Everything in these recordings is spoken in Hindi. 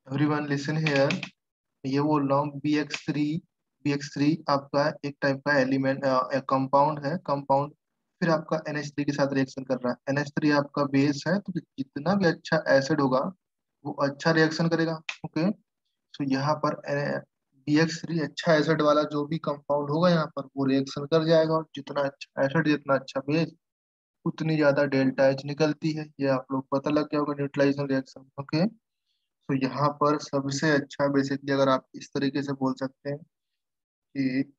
Everyone listen here. ये बोल रहा हूँ बी एक्स थ्री आपका एक टाइप का एलिमेंट कंपाउंड है। कंपाउंड फिर आपका NH3 के साथ रिएक्शन कर रहा है। NH3 आपका बेस है, तो जितना भी अच्छा एसिड होगा वो अच्छा रिएक्शन करेगा। ओके, तो यहाँ पर BX3 अच्छा एसिड वाला जो भी कंपाउंड होगा यहाँ पर वो रिएक्शन कर जाएगा, और जितना अच्छा एसिड जितना अच्छा बेस उतनी ज्यादा डेल्टा एच निकलती है। ये आप लोग पता लग गया होगा न्यूट्रलाइजेशन रिएक्शन। ओके, तो यहाँ पर सबसे अच्छा बेसिकली अगर आप इस तरीके से बोल सकते हैं कि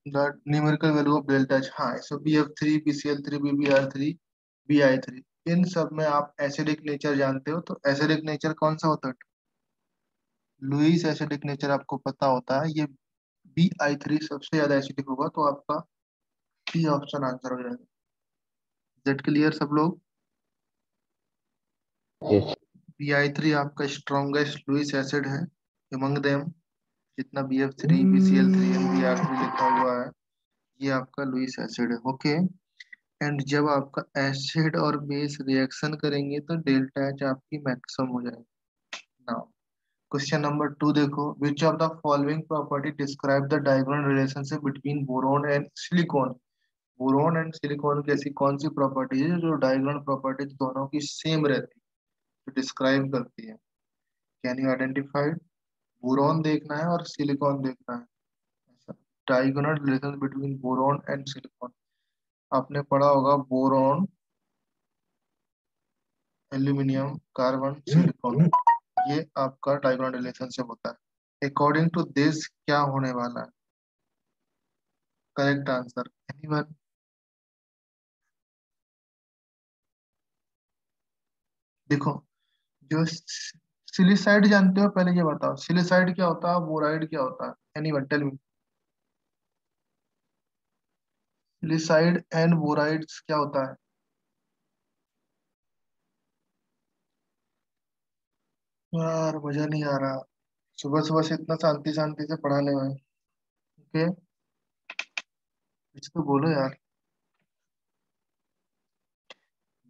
the numerical value of delta H, हाँ, सो BF3 BCl3 BBr3 BI3, इन सब में आप एसिडिक नेचर जानते हो। तो एसिडिक नेचर कौन सा होता है? लुईस एसिडिक नेचर आपको पता होता है। ये BI3 सबसे ज्यादा एसिडिक होगा, तो आपका सी ऑप्शन आंसर हो जाएगा। जेट क्लियर सब लोग? यस। BI3 आपका स्ट्रॉन्गेस्ट लुईस एसिड है among them। जितना BF3 BCl3 एंड BR3 लिखा हुआ है, ये आपका लुईस एसिड है। ओके, एंड जब आपका एसिड और बेस रिएक्शन करेंगे तो डेल्टा एच आपकी मैक्सिमम हो जाएगी। नाउ क्वेश्चन नंबर 2 देखो, विच of the following property describe the diagonal relationship between boron and silicon. Boron and silicon की ऐसी कौन सी प्रॉपर्टी है जो डायगोनल प्रॉपर्टीज दोनों की सेम रहती है, तो डिस्क्राइब करती है? Can you identified? बोरोन देखना है और सिलिकॉन देखना है। Diagonal relation between boron and silicon, आपने पढ़ा होगा बोरोन एल्यूमिनियम कार्बन सिलिकॉन, ये आपका डायगोनल रिलेशनशिप होता है। अकॉर्डिंग टू दिस क्या होने वाला है? Correct answer anyone? देखो, जो सिलिसाइड जानते हो, पहले ये बताओ सिलिसाइड क्या होता है, बोराइड क्या होता है? Anyone tell me. Silicide and borides क्या होता है? यार मजा नहीं आ रहा, सुबह सुबह से इतना शांति शांति से पढ़ाने में। ओके, कुछ तो बोलो यार।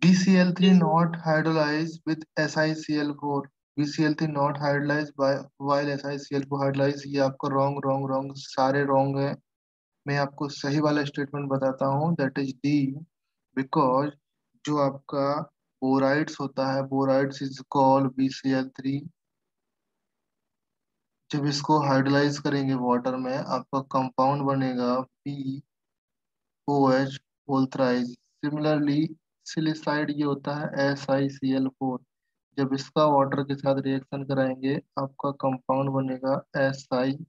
BCl3 not hydrolyzed with SiCl4। BCl3 not hydrolyzed by while SiCl4 hydrolyzed। ये आपका रॉन्ग रॉन्ग रॉन्ग सारे रॉन्ग है। मैं आपको सही वाला स्टेटमेंट बताता हूँ, दैट इज डी। बिकॉज जो आपका बोराइड्स होता है, बोराइड्स इज कॉल्ड BCl3। जब इसको हाइड्रोलाइज करेंगे वाटर में, आपका कंपाउंड बनेगा BOH होल थ्राइस। सिमिलरली सिलिसाइड ये होता है SiCl4। जब इसका वाटर के साथ रिएक्शन कराएंगे, आपका कंपाउंड बनेगा SiOH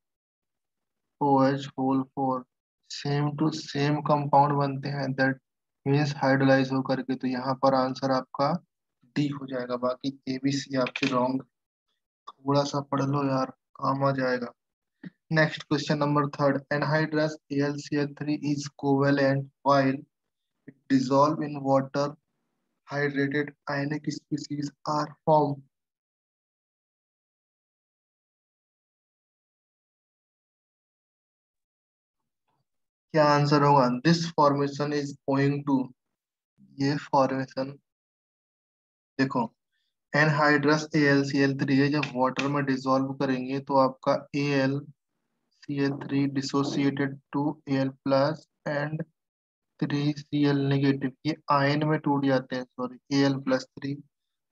whole four. Same to same compound बनते हैं, दैट मीन्स हाइड्रोलाइज होकर के। तो यहाँ पर आंसर आपका डी हो जाएगा। बाकी ABC आपके रॉन्ग। थोड़ा सा पढ़ लो यार, काम आ जाएगा। Next question number third, anhydrous AlCl3 is covalent while it dissolve in water, hydrated ionic species are formed। क्या आंसर होगा? This formation is owing to, ये फॉर्मेशन देखो, एनहाइड्रस AlCl3 है, जब वाटर में डिसॉल्व करेंगे तो आपका AlCl3 dissociated to Al plus and 3Cl negative, ये आयन में टूट जाते हैं। सॉरी, Al+3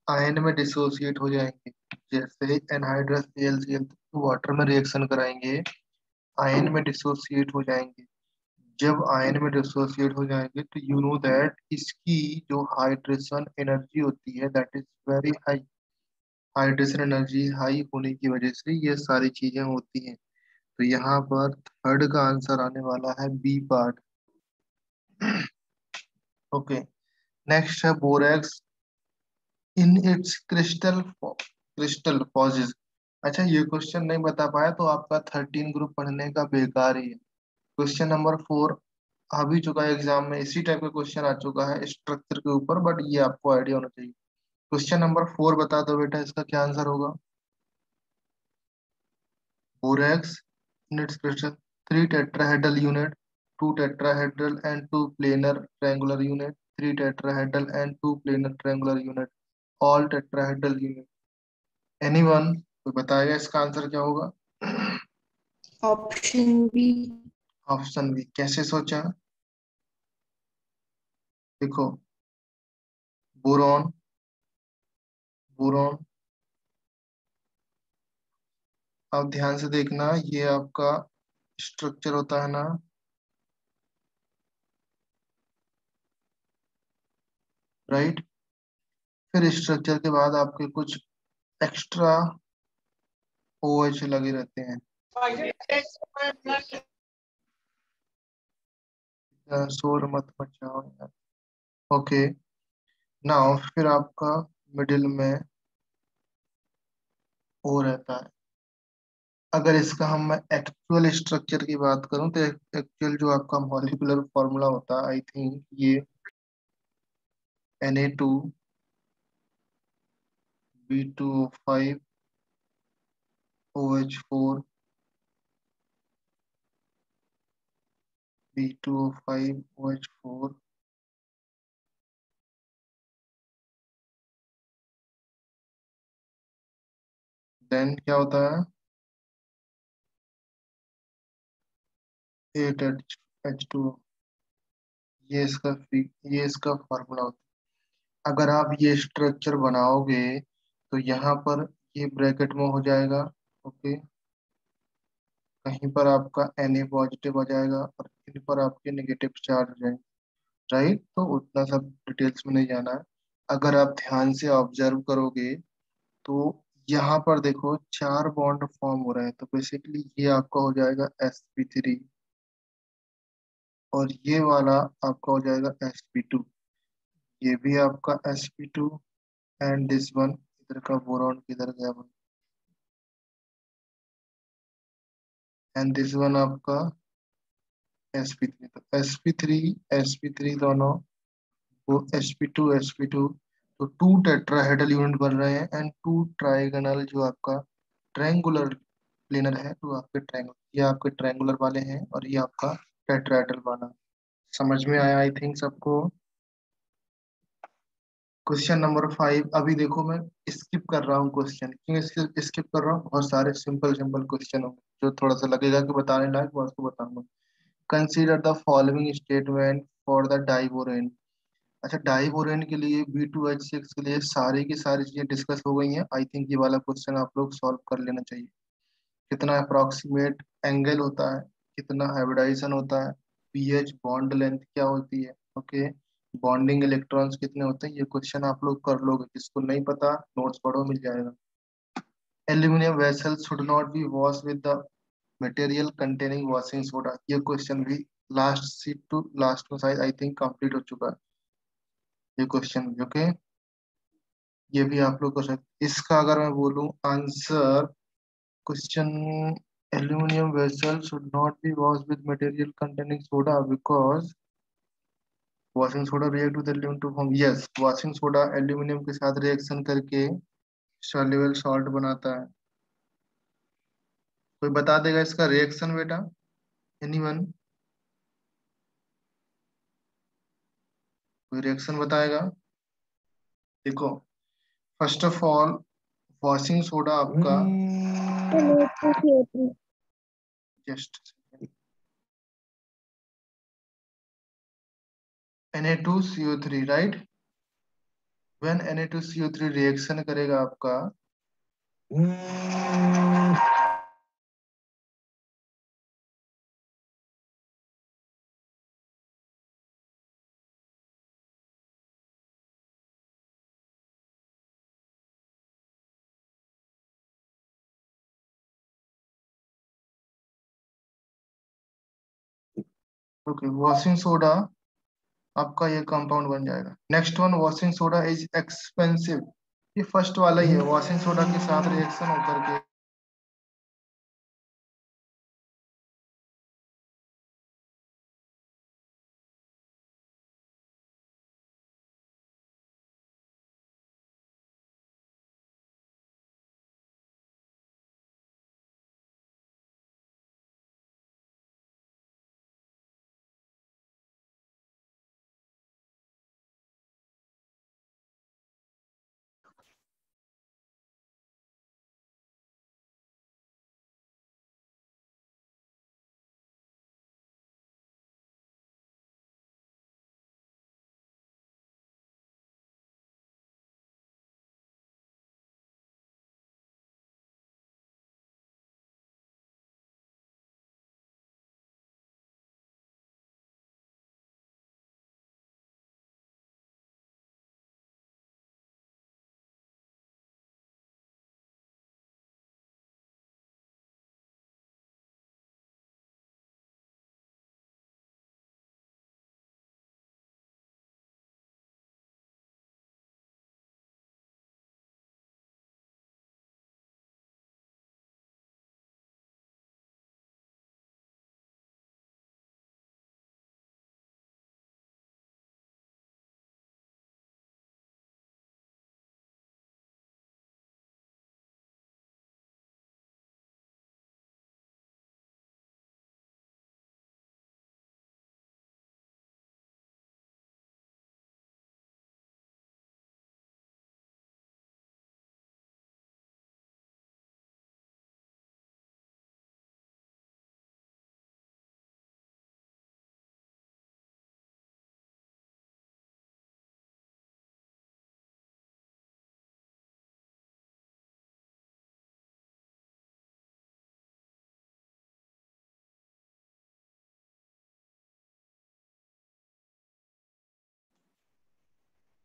आयन में डिसोसिएट हो जाएंगे। जैसे ही एनहाइड्रस AlCl3 वाटर में रिएक्शन कराएंगे, आयन में डिसोसिएट हो जाएंगे। जब आयन में डिसोसिएट हो जाएंगे तो यू नो दैट इसकी जो हाइड्रेशन एनर्जी होती है, that is very high. Hydration energy high होने की वजह से ये सारी चीजें होती हैं। तो यहाँ पर थर्ड का आंसर आने वाला है बी पार्ट। ओके, नेक्स्ट है borax in its crystal possesses. अच्छा, ये क्वेश्चन नहीं बता पाया तो आपका 13 ग्रुप पढ़ने का बेकार ही है। क्वेश्चन नंबर 4 आ भी चुका है एग्जाम में, इसी टाइप का क्वेश्चन आ चुका है स्ट्रक्चर के ऊपर, बट ये आपको आइडिया होना चाहिए। क्वेश्चन नंबर 4 बता दो बेटा, इसका क्या आंसर होगा? Borax in its crystal, 3 tetrahedral unit, 2 tetrahedral and 2 planar triangular unit, 3 tetrahedral and 2 planar triangular unit, all tetrahedral unit. Anyone, कोई बताएगा इसका आंसर क्या होगा? Option B. ऑप्शन बी, कैसे सोचा? देखो, बोरॉन, बोरॉन, आप ध्यान से देखना, ये आपका स्ट्रक्चर होता है ना, राइट। फिर स्ट्रक्चर के बाद आपके कुछ एक्स्ट्रा ओएच लगे रहते हैं। शोर मत मचाओ यार। ओके, नाउ फिर आपका मिडिल में ओ रहता है। अगर इसका हम मैं एक्चुअल स्ट्रक्चर की बात करूं तो एक्चुअल जो आपका मॉलिक्यूलर फॉर्मूला होता है, आई थिंक ये Na2 B2O5 OH4 B2O5 OH4, then क्या होता है 8H2O। ये इसका फॉर्मूला होता है। अगर आप ये स्ट्रक्चर बनाओगे तो यहाँ पर ये ब्रैकेट में हो जाएगा। ओके, कहीं पर आपका Na पॉजिटिव आ जाएगा और इन पर आपके नेगेटिव चार्ज हो जाएंगे, राइट। तो उतना सब डिटेल्स में नहीं जाना है। अगर आप ध्यान से ऑब्जर्व करोगे तो यहाँ पर देखो चार बॉन्ड फॉर्म हो रहे हैं, तो बेसिकली ये आपका हो जाएगा sp3, और ये वाला आपका हो जाएगा sp2, ये भी आपका sp2, एंड दिस वन इधर का बोरॉन किधर गया, एंड दिस वन आपका sp3। तो sp3 दोनों वो sp2 तो टू टेट्राहेड्रल यूनिट बन रहे हैं, एंड टू ट्राइगोनल जो आपका ट्रायंगुलर प्लेनर है, तो आपके ट्रायंगल, ये आपके ट्रायंगुलर वाले हैं और ये आपका टेट्राहेड्रल वाला। समझ में आया आई थिंक सबको? क्वेश्चन नंबर 5, अभी देखो मैं स्किप कर रहा हूँ क्वेश्चन, क्यों स्किप कर रहा हूँ? बहुत सारे सिंपल सिंपल क्वेश्चन होंगे जो थोड़ा सा लगेगा कि बताने लायक, मैं उसको बताऊंगा। Consider the following statement for the diborane. अच्छा, डाइबोरेन के लिए B2H6 के लिए सारी की सारी चीजें डिस्कस हो गई हैं, आई थिंक ये वाला क्वेश्चन आप लोग सॉल्व कर लेना चाहिए। कितना अप्रोक्सीमेट एंगल होता है, कितना हाइब्रिडाइजेशन होता है, पीएच बॉन्ड लेंथ क्या होती है, ओके, बॉन्डिंग इलेक्ट्रॉन्स कितने होते हैं, ये क्वेश्चन आप लोग कर लोगे। जिसको नहीं पता नोट्स पढ़ो, मिल जाएगा। Aluminium vessel should not be wash with the material containing washing soda, ये क्वेश्चन भी लास्ट सीट टू लास्ट में शायद आई थिंक कंप्लीट हो चुका है ये क्वेश्चन भी, ओके। ये भी आप लोग कर सकते। इसका अगर मैं बोलूं answer question, aluminium vessel should not be wash with material containing soda because washing soda react with aluminium to form, yes, washing soda aluminium के साथ रिएक्शन करके सॉल्युबल सॉल्ट बनाता है। कोई बता देगा इसका रिएक्शन बेटा? एनीवन, कोई रिएक्शन बताएगा? देखो, first of all washing soda आपका, Na2CO3। Just Na2CO3, right. When Na2CO3 reaction करेगा आपका, ओके, वॉशिंग सोडा आपका ये कंपाउंड बन जाएगा। Next one, washing soda is expensive, ये फर्स्ट वाला ही है, वॉशिंग सोडा के साथ रिएक्शन होकर के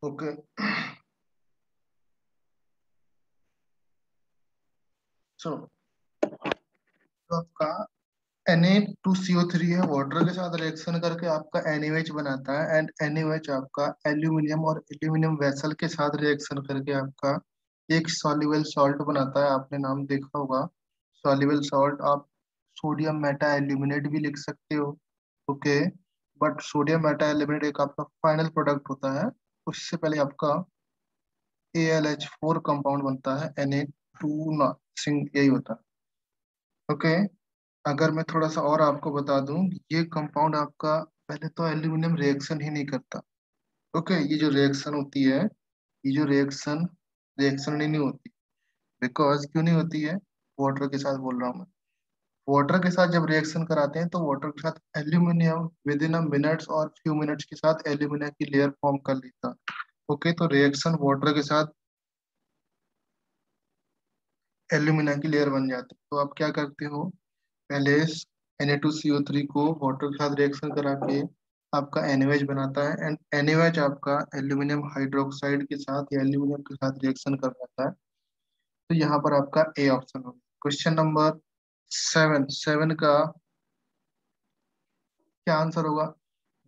ओके। सो तो आपका Na2CO3 है, वाटर के साथ रिएक्शन करके आपका NaOH बनाता है, एंड NaOH आपका एल्यूमिनियम और एल्यूमिनियम वेसल के साथ रिएक्शन करके आपका एक सॉल्युबल सॉल्ट बनाता है। आपने नाम देखा होगा सॉल्युबल सॉल्ट। आप सोडियम मेटा एल्यूमिनेट भी लिख सकते हो। Okay. But sodium Meta aluminate एक आपका फाइनल प्रोडक्ट होता है, उससे पहले आपका AlH4 कंपाउंड बनता है, Na2 ना सिंग यही होता है। ओके। अगर मैं थोड़ा सा और आपको बता दूं, ये कंपाउंड आपका पहले तो एल्यूमिनियम रिएक्शन ही नहीं करता। ओके। ये जो रिएक्शन होती है, ये जो रिएक्शन रिएक्शन ही नहीं होती। बिकॉज क्यों नहीं होती है? वाटर के साथ बोल रहा हूँ मैं। वाटर के साथ जब रिएक्शन कराते हैं तो वाटर के साथ aluminium with in a minutes और फ्यू मिनट्स के साथ एल्यूमिनियम की लेयर फॉर्म कर लेता है। ओके। तो रिएक्शन वाटर के साथ एल्यूमिनियम की लेयर बन जाती है। तो आप क्या करते हो, पहले Na2CO3 को वाटर के साथ रिएक्शन करा के आपका NaOH बनाता है, एंड NaOH आपका एल्यूमिनियम हाइड्रोक्साइड के साथ या एल्यूमिनियम के साथ रिएक्शन कर जाता है। तो यहाँ पर आपका ए ऑप्शन होगा। क्वेश्चन नंबर 7 का क्या आंसर होगा?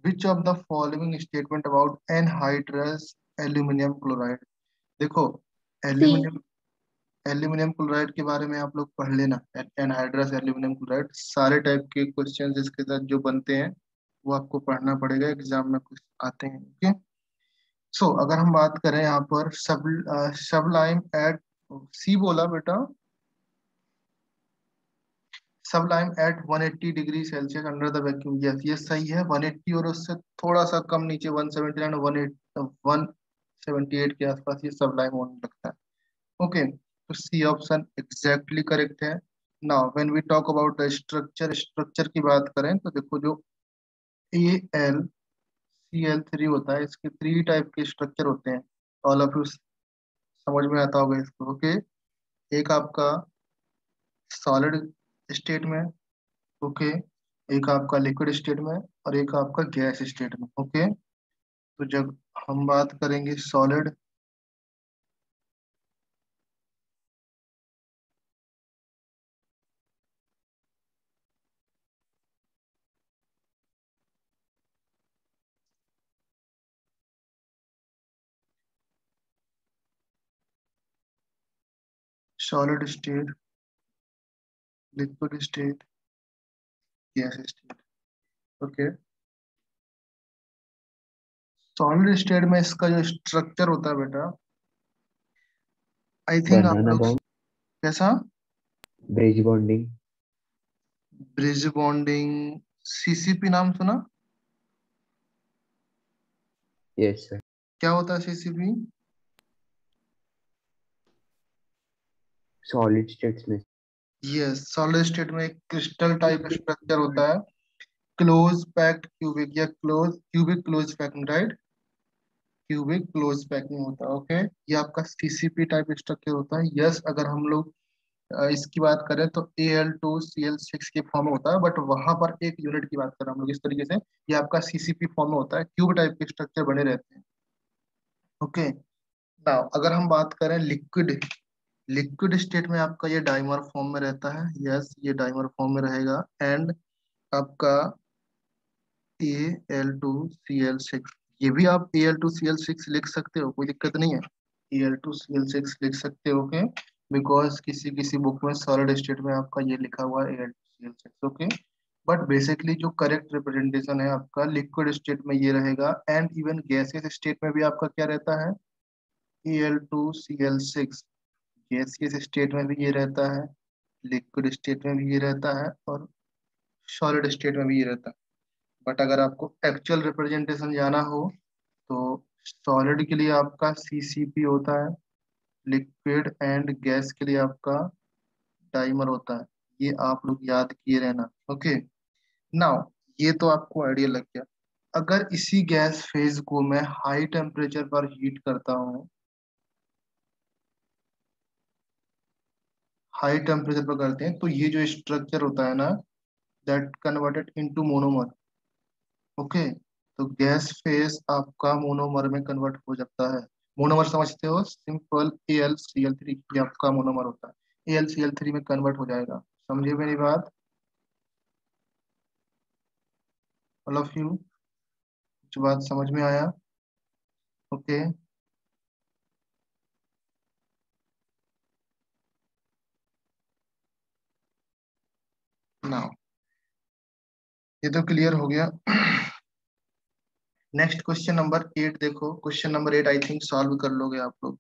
विच of the following statement about anhydrous aluminium chloride. देखो, सी। एल्यूमिनियम एल्यूमिनियम क्लोराइड के बारे में आप लोग पढ़ लेना। एनहाइड्रस एल्यूमिनियम क्लोराइड सारे टाइप के क्वेश्चंस इसके साथ जो बनते हैं वो आपको पढ़ना पड़ेगा, एग्जाम में कुछ आते हैं। ओके। सो अगर हम बात करें यहाँ पर सबलाइम एट सी बोला बेटा, sublime at 180 degree Celsius under the vacuum. Yes, ये सही है। 180 और उससे थोड़ा सा कम नीचे 179 178 के आसपास ये सबलाइम होने लगता है। ओके। तो सी ऑप्शन एग्जैक्टली करेक्ट है। Now when we talk about the structure की बात करें तो देखो, जो AlCl3 होता है, इसके 3 टाइप के स्ट्रक्चर होते हैं। ऑल ऑफ यू समझ में आता होगा इसको। ओके। एक आपका सॉलिड स्टेट में, ओके, एक आपका लिक्विड स्टेट में, और एक आपका गैस स्टेट में। ओके। तो जब हम बात करेंगे solid state, liquid state, gas state. Okay. Solid state में इसका जो स्ट्रक्चर होता है बेटा, आई थिंक आप बनाना लोग बॉन्ड। कैसा? Bridge bonding. Bridge bonding, CCP नाम सुना? Yes sir. क्या होता है CCP? सॉलिड स्टेट्स में। यस, सॉलिड स्टेट में एक क्रिस्टल टाइप स्ट्रक्चर होता है, क्लोज पैक्ड क्यूबिक या cubic close packing, right? Cubic close packing होता है। ओके। ये आपका CCP टाइप स्ट्रक्चर होता है। यस, अगर हम लोग इसकी बात करें तो Al2Cl6 के फॉर्म में होता है, बट वहां पर एक यूनिट की बात करें हम लोग इस तरीके से, ये आपका CCP फॉर्म में होता है, क्यूब टाइप के स्ट्रक्चर बने रहते हैं। ओके। नाउ अगर हम बात करें लिक्विड लिक्विड स्टेट में, आपका ये डाइमर फॉर्म में रहता है। यस, ये डाइमर फॉर्म में रहेगा, एंड आपका Al2Cl6, ये भी आप Al2Cl6 लिख सकते हो, कोई दिक्कत नहीं है। Al2Cl6 लिख सकते हो, ओके। बिकॉज किसी किसी बुक में सॉलिड स्टेट में आपका ये लिखा हुआ है Al2Cl6। ओके। बट बेसिकली जो करेक्ट रिप्रेजेंटेशन है आपका लिक्विड स्टेट में ये रहेगा, एंड इवन गैसियस स्टेट में भी आपका क्या रहता है? Al2Cl6। गैसियस स्टेट में भी ये रहता है, लिक्विड स्टेट में भी ये रहता है, और सॉलिड स्टेट में भी ये रहता है। बट अगर आपको एक्चुअल रिप्रेजेंटेशन जाना हो तो सॉलिड के लिए आपका CCP होता है, लिक्विड एंड गैस के लिए आपका डाइमर होता है। ये आप लोग याद किए रहना। ओके। नाउ ये तो आपको आइडिया लग गया। अगर इसी गैस फेज को मैं हाई टेम्परेचर पर हीट करता हूँ, हाई टेम्परेचर पर करते हैं, तो ये जो स्ट्रक्चर होता है ना, that converted into monomer. Okay. तो गैस फेस आपका मोनोमर में कन्वर्ट हो जाता है। मोनोमर समझते हो, सिंपल AlCl3 ये आपका मोनोमर होता है, AlCl3 में कन्वर्ट हो जाएगा। समझिए मेरी बात, ऑल ऑफ यू, कुछ बात समझ में आया? ओके, नाउ ये तो क्लियर हो गया। नेक्स्ट क्वेश्चन नंबर 8 देखो, question number 8 I think solve कर लोगे आप लोग।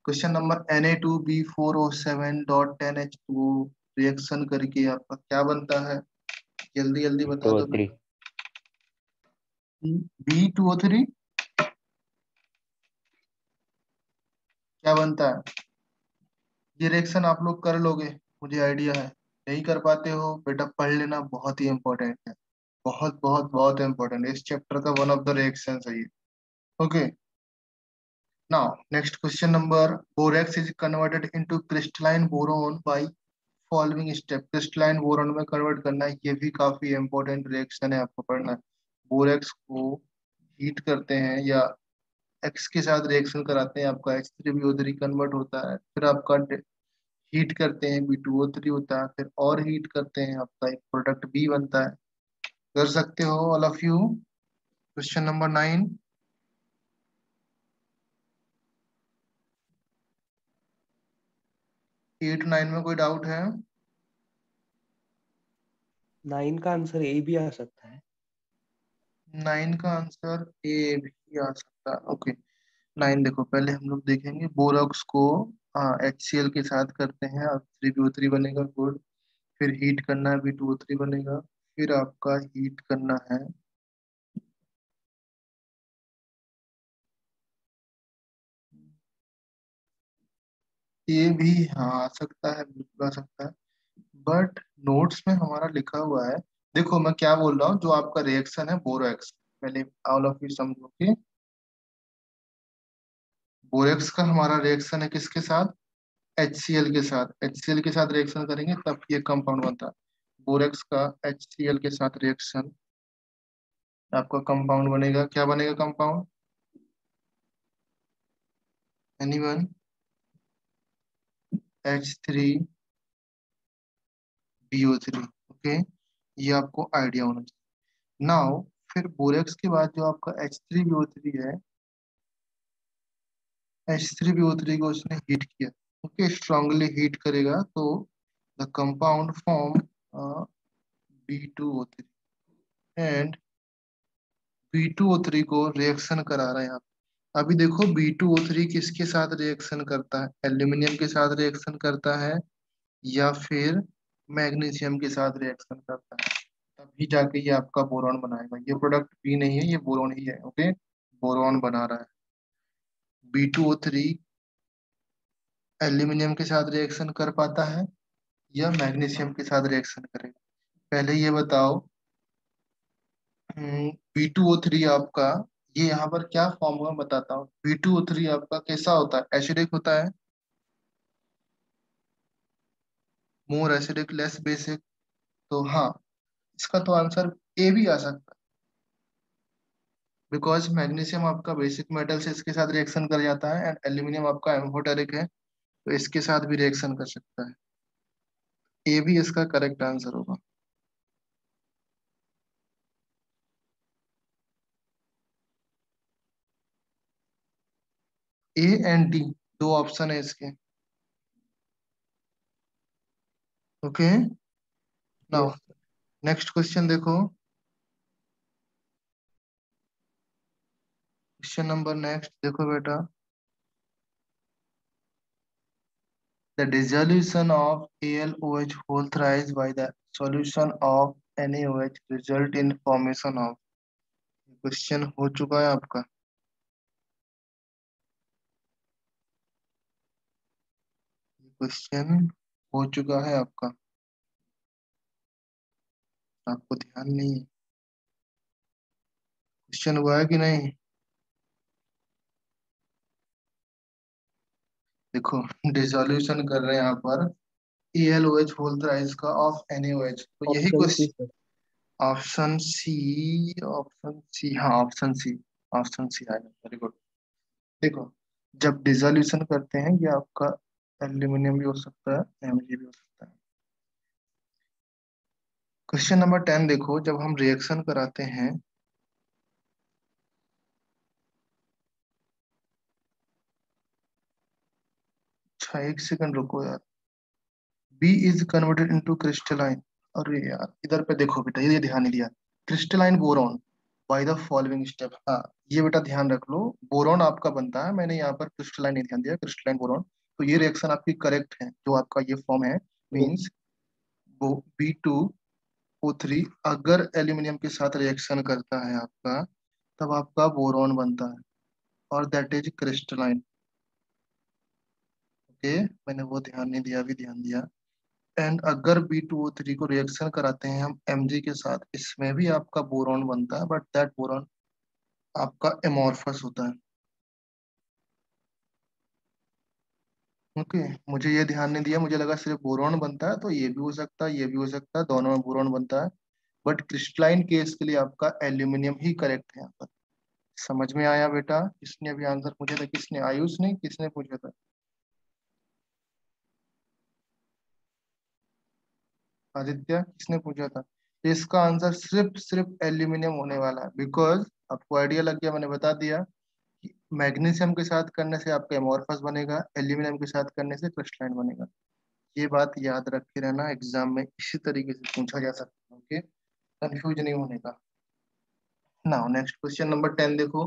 क्वेश्चन नंबर Na2B4O7.10H2O रिएक्शन करके आपका क्या बनता है? जल्दी जल्दी बता दो B2O3 बेटा। B2O3 क्या बनता है? ये रिएक्शन आप लोग कर लोगे, मुझे आइडिया है। नहीं कर पाते हो बेटा, पढ़ लेना, बहुत ही इंपॉर्टेंट है, बहुत बहुत बहुत इंपॉर्टेंट, इस चैप्टर का वन ऑफ द रिएक्शन है ये। Okay, now next question number, borax is converted into crystalline boron by following step. Crystalline boron में कन्वर्ट करना है, ये भी काफी इंपॉर्टेंट रिएक्शन है, आपको पढ़ना है। बोरेक्स को हीट करते हैं या एक्स के साथ रिएक्शन कराते हैं, आपका H3BO3 कन्वर्ट होता है, फिर आपका हीट करते हैं B2O3 होता है, फिर और हीट करते हैं, आपका एक प्रोडक्ट बी बनता है। कर सकते हो all of you. Question number 9, 8 9 में कोई डाउट है? 9 का आंसर ए भी आ सकता है। 9 का आंसर ए भी आ सकता है। ओके, 9 देखो, पहले हम लोग देखेंगे बोरॉक्स को HCl के साथ करते हैं, और 3BO3 बनेगा, गुड। फिर हीट करना है, B2O3 बनेगा। फिर आपका हीट करना है, ये भी हाँ आ सकता है, बिल्कुल आ सकता है, बट नोट्स में हमारा लिखा हुआ है। देखो मैं क्या बोल रहा हूँ, जो आपका रिएक्शन है बोरोक्स, पहले ऑल ऑफ यू समझो कि बोरेक्स का हमारा रिएक्शन है किसके साथ? HCl के साथ। HCl के साथ रिएक्शन करेंगे तब ये कंपाउंड बनता है। बोरेक्स का HCl के साथ रिएक्शन, आपका कंपाउंड बनेगा, क्या बनेगा कंपाउंड? एनीवन? H3BO3। ओके, ये आपको आइडिया होना चाहिए। नाउ फिर बोरेक्स के बाद जो आपका H3BO3 है, H3BO3 को उसने हीट किया। ओके, स्ट्रांगली हीट करेगा तो the compound form B2O3, and B2O3 को रिएक्शन करा रहे हैं आप। अभी देखो B2O3 किसके साथ रिएक्शन करता है? एल्यूमिनियम के साथ रिएक्शन करता है या फिर मैग्नीशियम के साथ रिएक्शन करता है, तभी जाके ये आपका बोरॉन बनाएगा। ये प्रोडक्ट बी नहीं है, ये बोरॉन ही है। ओके, बोरॉन बना रहा है। B2O3 एल्यूमिनियम के साथ रिएक्शन कर पाता है या मैग्नीशियम के साथ रिएक्शन करेगा? पहले ये बताओ, B2O3 आपका, ये यहाँ पर क्या फॉर्म हुआ बताता हूँ। B2O3 आपका कैसा होता है? एसिडिक होता है, मोर एसिडिक लेस बेसिक। तो हाँ, इसका तो आंसर ए भी आ सकता है, बिकॉज मैग्नीशियम आपका बेसिक मेटल से इसके साथ रिएक्शन कर जाता है, एंड एल्यूमिनियम आपका एम्फोटेरिक है, तो इसके साथ भी रिएक्शन कर सकता है। ए भी इसका करेक्ट आंसर होगा। ए एंड डी, दो ऑप्शन है इसके। Okay, now yes. Next question देखो, क्वेश्चन नंबर नेक्स्ट देखो बेटा, the dissolution of AlOH whole thrice by the solution of NaOH result in formation of। Question हो चुका है आपका, क्वेश्चन हो चुका है आपका, आपको ध्यान नहीं है? क्वेश्चन हुआ है कि नहीं? देखो डिसोल्यूशन कर रहे हैं यहाँ पर AlOH होल थ्राइस का ऑफ NaOH, तो यही option C question, sir. Option C, option C, हाँ ऑप्शन सी, ऑप्शन सी आएगा। Very good. देखो, जब डिसोल्यूशन करते हैं ये आपका एल्यूमिनियम भी हो सकता है, एमजी भी हो सकता है। क्वेश्चन नंबर 10 देखो, जब हम रिएक्शन कराते हैं, अच्छा एक सेकंड रुको यार। B is converted into crystalline, अरे यार इधर पे देखो बेटा, ये ध्यान नहीं दिया। Crystalline boron by the following step, हाँ ये बेटा ध्यान रख लो, बोरॉन आपका बनता है, मैंने यहाँ पर क्रिस्टलाइन नहीं ध्यान दिया, क्रिस्टलाइन बोरॉन। तो ये रिएक्शन आपकी करेक्ट है, जो आपका ये फॉर्म है, मीन्स वो B2O3 अगर एल्यूमिनियम के साथ रिएक्शन करता है आपका, तब आपका बोरॉन बनता है, और दैट इज क्रिस्टलाइन। ओके, मैंने वो ध्यान नहीं दिया, अभी ध्यान दिया। एंड अगर B2O3 को रिएक्शन कराते हैं हम Mg के साथ, इसमें भी आपका बोरॉन बनता है, बट दैट बोरॉन आपका एमोर्फस होता है। ओके, मुझे ये ध्यान नहीं दिया, मुझे लगा सिर्फ बोरॉन बनता है, तो ये भी हो सकता है, ये भी हो सकता है, दोनों में बोरॉन बनता है। बट क्रिस्टलाइन केस के लिए आपका एल्यूमिनियम ही करेक्ट है यहाँ पर। समझ में आया बेटा? किसने अभी आंसर पूछा था? किसने? आयुष ने? किसने पूछा था? आदित्य? किसने पूछा था? तो इसका आंसर सिर्फ सिर्फ एल्यूमिनियम होने वाला है, बिकॉज आपको आइडिया लग गया, मैंने बता दिया। मैग्नीशियम के साथ करने से आपका एमोर्फस बनेगा, एल्यूमिनियम के साथ करने से क्रिस्टलाइन बनेगा। ये बात याद रख के रहना, एग्जाम में इसी तरीके से पूछा जा सकता है। ओके, कंफ्यूज नहीं होने का। नाउ नेक्स्ट क्वेश्चन नंबर 10 देखो।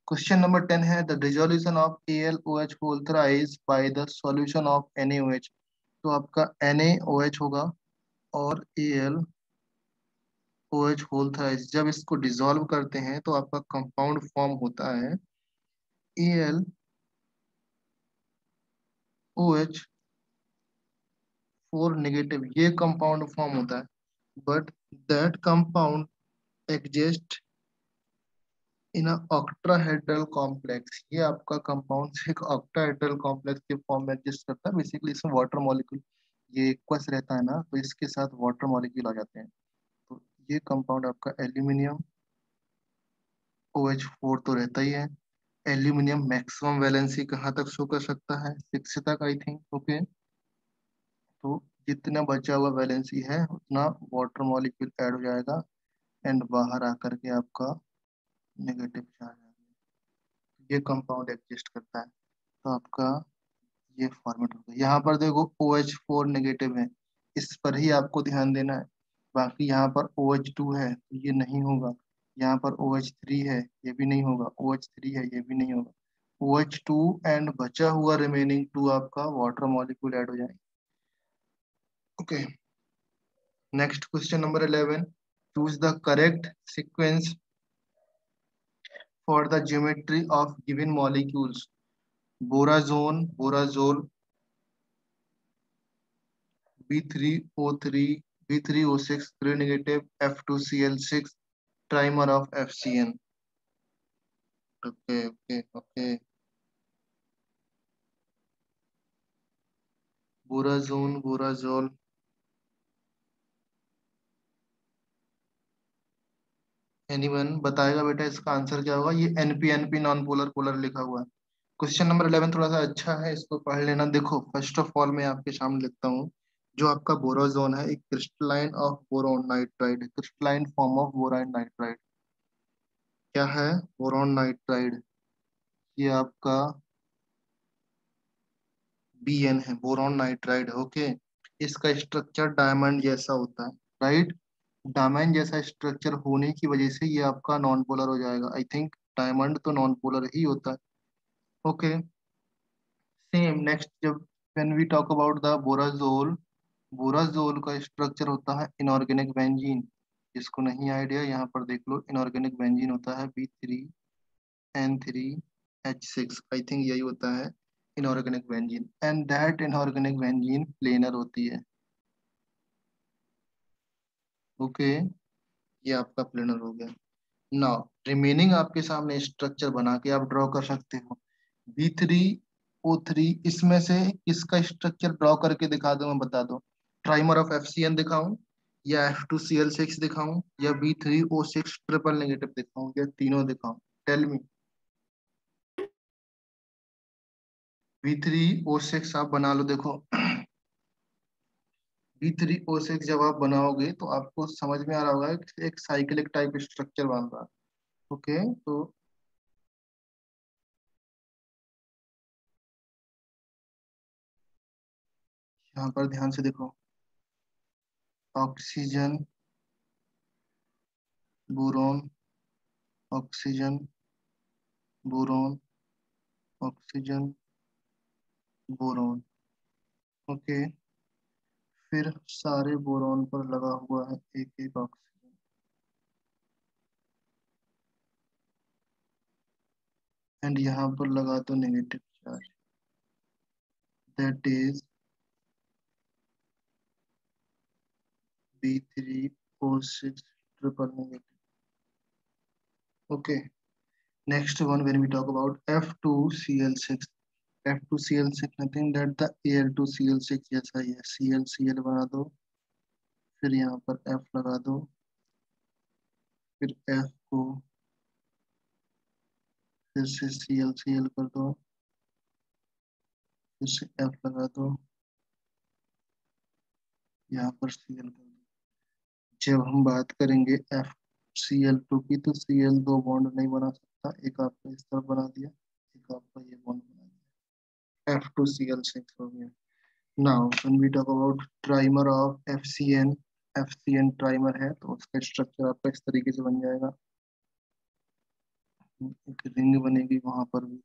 क्वेश्चन नंबर 10 है, the dissolution of AlOH whole thrice by the solution of NaOH। तो आपका NaOH होगा, और AlOH होल थ्राइस, जब इसको डिसॉल्व करते हैं तो आपका कंपाउंड फॉर्म होता है AlOH4 नेगेटिव, ये कंपाउंड फॉर्म होता है। But that compound exist in a octahedral complex, ये आपका कंपाउंड एक ऑक्टाहेड्रल कॉम्प्लेक्स के फॉर्म में एग्जिस्ट करता है। बेसिकली इसमें वाटर मॉलिक्यूल, ये एक्वस रहता है ना, तो इसके साथ वाटर मॉलिक्यूल आ जाते हैं। तो ये कंपाउंड आपका एल्यूमिनियम OH4 तो रहता ही है। एल्यूमिनियम मैक्सिमम वैलेंसी कहाँ तक शो कर सकता है? 6 तक आई थिंक। ओके, तो जितना बचा हुआ वैलेंसी है उतना वाटर मॉलिक्यूल ऐड हो जाएगा, एंड बाहर आकर के आपका नेगेटिव चार्ज आएगा। ये कंपाउंड एग्जिस्ट करता है, तो आपका ये फॉर्मेट होगा। यहाँ पर देखो OH4 नेगेटिव है, इस पर ही आपको ध्यान देना है। बाकी यहाँ पर OH2 है, तो ये नहीं होगा। यहाँ पर OH3 है, ये भी नहीं होगा। OH3 है, ये भी नहीं होगा। OH2 एंड बचा हुआ रिमेनिंग 2 आपका वाटर मॉलिक्यूल ऐड हो जाएंगे। Okay, next question number 11, choose the correct sequence for the geometry of given molecules. Borazon, borazole, B3O3, B3O6, 3 negative, F2Cl6, trimer of FCN। Okay okay okay, borazon, borazole, anyone बताएगा बेटा इसका आंसर क्या होगा? ये NP नॉन पोलर पोलर लिखा हुआ है। क्वेश्चन नंबर 11 थोड़ा सा अच्छा है, इसको पढ़ लेना। देखो फर्स्ट ऑफ ऑल मैं आपके सामने लिखता हूँ, जो आपका बोराजोन है एक crystalline of boron nitride, crystalline form of boron nitride. क्या है? Boron nitride. ये आपका BN है, बोरॉन नाइट्राइड। ओके, इसका स्ट्रक्चर डायमंड जैसा होता है, राइट? डायमंड जैसा स्ट्रक्चर होने की वजह से ये आपका नॉन पोलर हो जाएगा। आई थिंक डायमंड तो नॉन पोलर ही होता है। ओके, सेम नेक्स्ट, जब when we talk about the borazole, borazole का स्ट्रक्चर होता है इनऑर्गेनिक बेंजीन। जिसको नहीं आइडिया यहाँ पर देख लो, इनऑर्गेनिक बेंजीन होता है B3N3H6, आई थिंक यही होता है inorganic benzene, and that inorganic benzene planar होती है। ओके, ये आपका प्लेनर हो गया। नाउ रिमेनिंग आपके सामने स्ट्रक्चर बना के आप ड्रॉ कर सकते हो। B3O3, इसमें से किसका स्ट्रक्चर ड्रॉ करके दिखा दो, मैं बता दो। ट्राइमर ऑफ FCN दिखाऊं, या F2Cl6 दिखाऊं या B3O6 ट्रिपल नेगेटिव दिखाऊं या तीनों दिखाऊं? Tell me. B3O6 आप बना लो। देखो B3O6 जब आप बनाओगे तो आपको समझ में आ रहा होगा कि एक साइक्लिक टाइप स्ट्रक्चर बन रहा है। ओके, तो यहाँ पर ध्यान से देखो, oxygen, boron, oxygen, boron, oxygen, boron. Okay, फिर सारे बोरॉन पर लगा हुआ है एक एक ऑक्सीजन, एंड यहाँ पर लगा दो negative charge, that is B3O6 triple negative. Okay, next one when we talk about F2Cl6, F2Cl6 nothing that the Al2Cl6 जैसा ही है, Cl बना दो, फिर यहाँ पर F लगा दो, फिर F को फिर से Cl कर दो, फिर से F लगा दो, यहाँ पर Cl कर दो। जब हम बात करेंगे FCl2 की तो Cl दो बॉन्ड नहीं बना सकता, एक आपका इस तरफ बना दिया, एक आपका ये बॉन्ड बना दिया, F2Cl6 हो गया। Now when we talk about trimer of FCN, FCN trimer है तो उसका स्ट्रक्चर आपका इस तरीके से बन जाएगा, एक रिंग बनेगी वहां पर भी।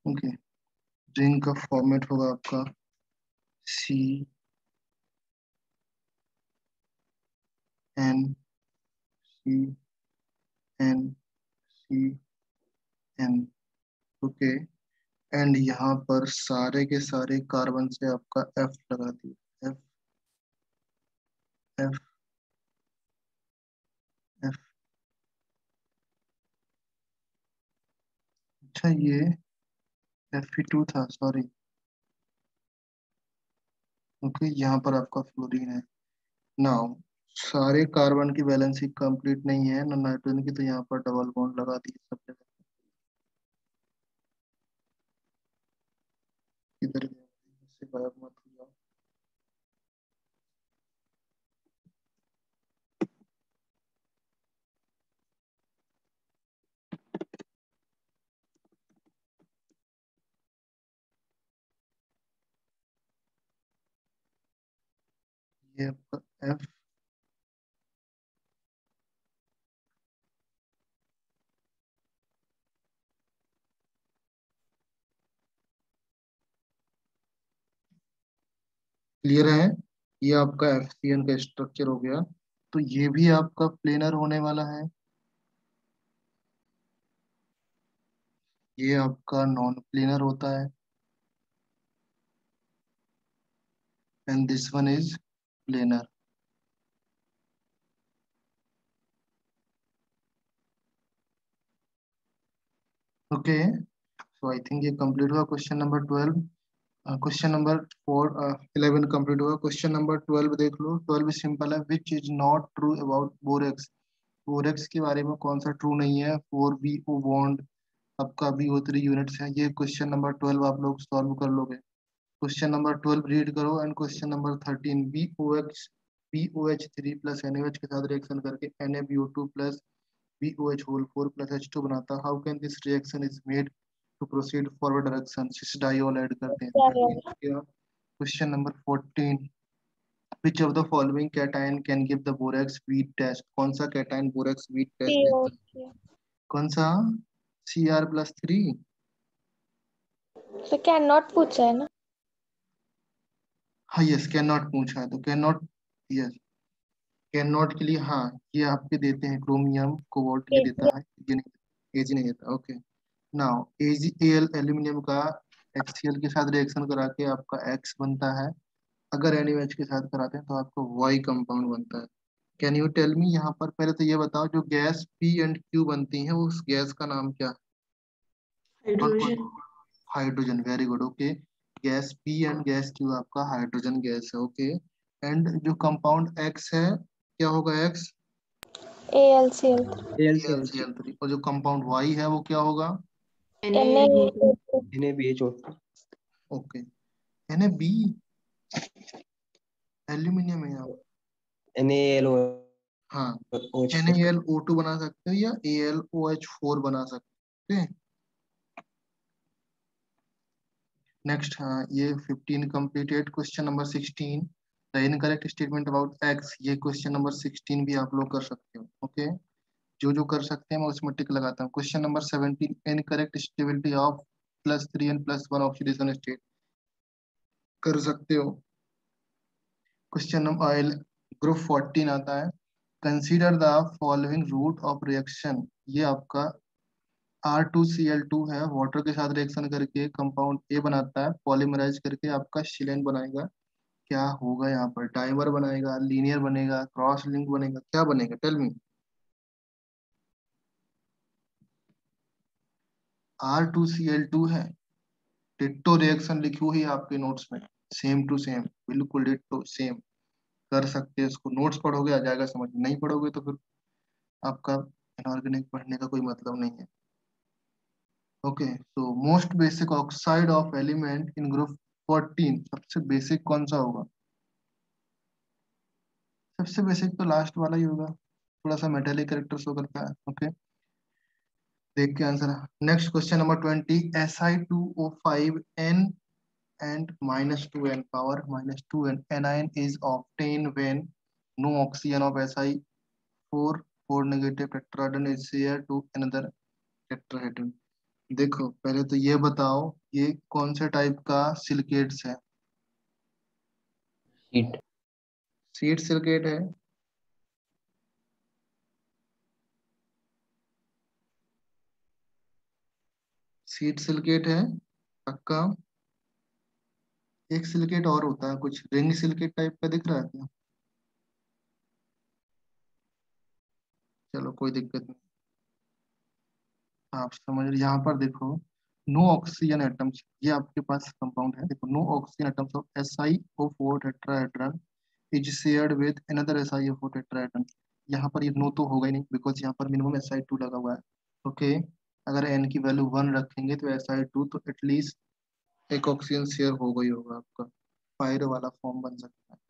ओके, रिंग का फॉर्मेट होगा आपका CN, CN, CN। Okay, and यहाँ पर सारे के सारे कार्बन से आपका F लगा दिया, F, F, F। अच्छा, ये Fe2 था, सॉरी। ओके, यहाँ पर आपका फ्लोरीन है। नाउ सारे कार्बन की वैलेंसी कंप्लीट नहीं है ना नाइट्रोजन की, तो यहाँ पर डबल बॉन्ड लगा दिए सब जगह। इधर से गायब मत हो जाओ। ये आपका F, क्लियर है? ये आपका FCN का स्ट्रक्चर हो गया। तो ये भी आपका प्लेनर होने वाला है, ये आपका नॉन प्लेनर होता है, and this one is planar. Okay, so I think ये कंप्लीट हुआ question number 12। Question number 11 complete हुआ। क्वेश्चन नंबर 12 देख लो। 12 सिंपल है, which is not true about borax. Borax के बारे में कौन सा ट्रू नहीं है? 4BO बॉन्ड, आपका BO3 यूनिट्स है। ये क्वेश्चन नंबर 12 आप लोग सॉल्व कर लोगे। क्वेश्चन नंबर 12 रीड करो। And question number 13, BOH3 plus NaOH के साथ रिएक्शन करके NaBO2 plus BOH whole 4 plus H2 बनाता। How can this reaction is made to proceed forward direction? Cis diol add करते हैं। Question number 14, which of the following cation can give the borax wheat test? कौन सा कैटायन बोरेक्स wheat test देता है? CO3 कौन सा? Cr+3। तो कैन नॉट पूछा है ना? हाँ, यस, कैन नॉट पूछा है तो can not, yes, can not के लिए हाँ, ये आपके देते हैं क्रोमियम कोबाल्ट, ये देता है, ये नहीं, एजी नहीं देता। ओके, नाउ AgAl एल्यूमिनियम का HCl के साथ रिएक्शन करा के आपका X बनता है। अगर NaOH के साथ कराते हैं तो आपको Y कंपाउंड बनता है। Can you tell me? यहाँ पर पहले तो ये बताओ, जो गैस P एंड Q बनती है उस गैस का नाम क्या है? कौन कौन? Hydrogen. Hydrogen, very good. Okay, gas P and gas Q आपका हाइड्रोजन गैस है। ओके, एंड जो कंपाउंड X है क्या होगा? X AlCl3 AlCl3 AlCl3। और जो कंपाउंड Y है वो क्या होगा? Na NaBH okay, Na B, aluminium है यहाँ पे। NaLO हाँ, OH4 NaLO2 बना सकते हो या AlOH4 बना सकते हैं। नेक्स्ट, हाँ, ये 15 completed। Question number 16, the incorrect statement about X। ये क्वेश्चन नंबर 16 भी आप लोग कर सकते हो। ओके, जो जो कर सकते हैं मैं उसमें टिक लगाता हूँ। Question number 17, incorrect stability of +3 and +1 oxidation state कर सकते हो। क्वेश्चन नंबर ग्रुप 14 आता है, consider the following route of reaction. ये आपका R2Cl2 है, वाटर के साथ रिएक्शन करके कंपाउंड ए बनाता है, पॉलीमराइज करके आपका शिलेन बनाएगा। क्या होगा यहाँ पर? डाइमर बनेगा, लीनियर बनेगा, क्रॉस लिंक बनेगा, क्या बनेगा? Tell me. R2Cl2 है, डिट्टो रिएक्शन लिखी हुई है आपके नोट्स में, सेम टू सेम, बिल्कुल डिट्टो सेम। कर सकते हैं इसको, नोट्स पढ़ोगे आ जाएगा समझ, नहीं पढ़ोगे तो फिर आपका इनऑर्गेनिक पढ़ने का कोई मतलब नहीं है। ओके, तो most basic oxide of element in group 14, सबसे बेसिक कौन सा होगा? सबसे बेसिक तो लास्ट वाला ही होगा, थोड़ा सा मेटेलिक कैरेक्टर शो करता है। ओके, देख के answer. Next question number 20, Si2O5N and -2n power -2n anion is obtained when no oxygen of Si4 4 negative tetrahedron is shared to another tetrahedron। देखो पहले तो ये बताओ, ये कौन से टाइप का सिलिकेट्स है? शीट। सीड सिलिकेट है, सीड सिलिकेट है पक्का। एक सिलिकेट और होता है कुछ रिंग सिलिकेट टाइप का, दिख रहा है क्या? चलो कोई दिक्कत नहीं, आप समझ रहे। यहाँ पर देखो, नो ऑक्सीजन एटम्स, ये आपके पास कंपाउंड है। देखो, no oxygen atoms of SiO4 tetrahedral is shared with another SiO4 tetrahedral. यहाँ पर ये नो तो होगा ही नहीं, बिकॉज यहाँ पर मिनिमम Si2 लगा हुआ है। ओके, अगर n की वैल्यू 1 रखेंगे तो Si2 तो एटलीस्ट एक ऑक्सीजन शेयर होगा ही होगा आपका, पायरो वाला फॉर्म बन सकता है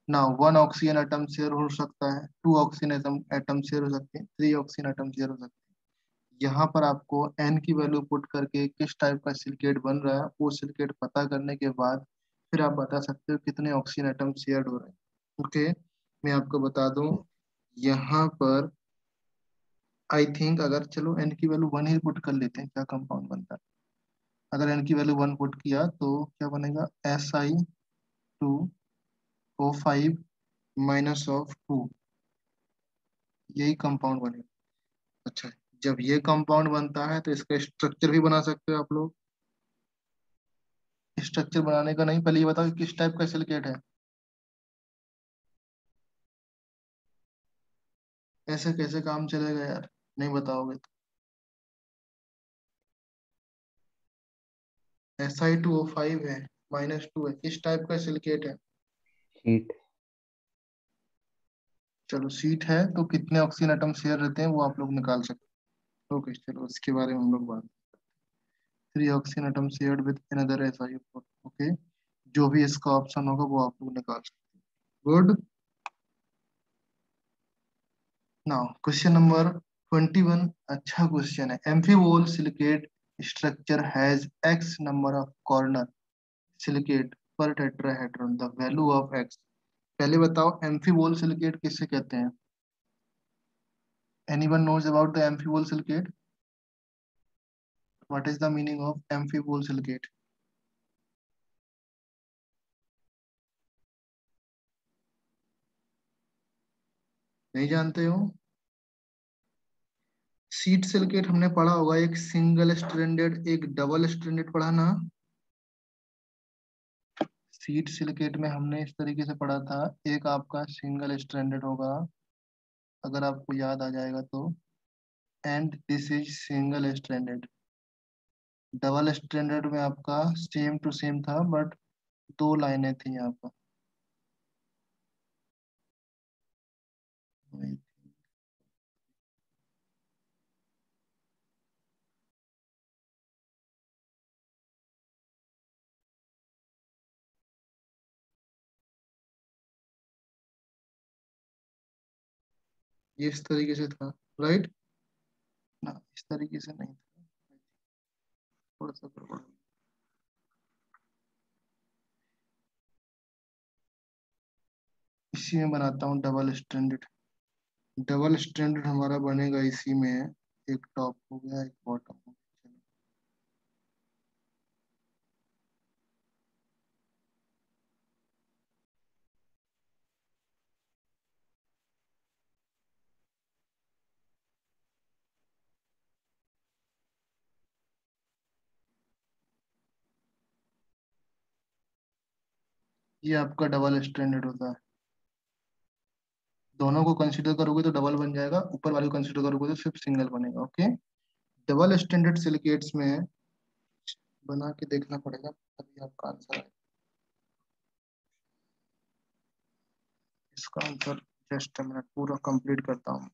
ना। 1 ऑक्सीजन एटम शेयर हो सकता है, 2 ऑक्सीजन एटम शेयर हो सकते हैं, 3 ऑक्सीजन एटम शेयर हो सकते हैं। यहाँ पर आपको n की वैल्यू पुट करके किस टाइप का सिलिकेट बन रहा है वो सिलिकेट पता करने के बाद फिर आप बता सकते हो कितने ऑक्सीजन एटम शेयर हो रहे हैं। ओके, मैं आपको बता दूं, यहाँ पर आई थिंक, अगर चलो n की वैल्यू 1 ही पुट कर लेते हैं, क्या कंपाउंड बनता है? अगर n की वैल्यू 1 पुट किया तो क्या बनेगा? Si2O5 -2, यही कंपाउंड बनेगा। अच्छा, जब ये कंपाउंड बनता है तो इसका स्ट्रक्चर भी बना सकते हो आप लोग। स्ट्रक्चर बनाने का नहीं, पहले ये बताओ कि किस टाइप का सिलिकेट है। ऐसे कैसे काम चलेगा यार, नहीं बताओगे तो। Si2O5 है, -2 है, किस टाइप का सिलिकेट है? शीट। चलो सीट है तो कितने ऑक्सीजन एटम शेयर रहते हैं वो आप लोग निकाल सकते हो। ओके, चलो उसके बारे में हम लोग बात। 3 oxygen atom shared with another SiO4। Okay, जो भी इसका ऑप्शन होगा वो आप लोग निकाल सकते हो। गुड। नाउ क्वेश्चन नंबर 21, अच्छा क्वेश्चन है। Amphibole silicate structure has X number of corner silicate per tetrahedron, the value of X। पहले बताओ एम्फीबोल सिलिकेट किसे कहते हैं? Anyone knows about the amphibole silicate? What is the meaning of amphibole silicate? नहीं जानते हो? सीड सिलिकेट हमने पढ़ा होगा, एक सिंगल स्ट्रैंडेड एक डबल स्ट्रैंडेड पढ़ा ना। सीड सिलिकेट में हमने इस तरीके से पढ़ा था, एक आपका सिंगल स्ट्रैंडेड होगा, अगर आपको याद आ जाएगा तो, and this is single stranded. Double standard में आपका सेम टू सेम था, बट 2 लाइनें थी यहाँ पर। ये इस तरीके से था, राइट ना, इस तरीके से नहीं था, थोड़ा सा गड़बड़। इसी में बनाता हूँ डबल स्टैंडर्ड। डबल स्टैंडर्ड हमारा बनेगा इसी में, एक टॉप हो गया एक बॉटम हो गया। चलो, ये आपका डबल स्टैंडर्ड होता है। दोनों को कंसीडर करोगे तो डबल बन जाएगा, ऊपर वाले को कंसीडर करोगे तो सिर्फ सिंगल बनेगा। ओके, डबल स्टैंडर्ड सिलिकेट्स में बना के देखना पड़ेगा, तभी आपका आंसर है। इसका आंसर जस्ट मिनट पूरा कंप्लीट करता हूँ,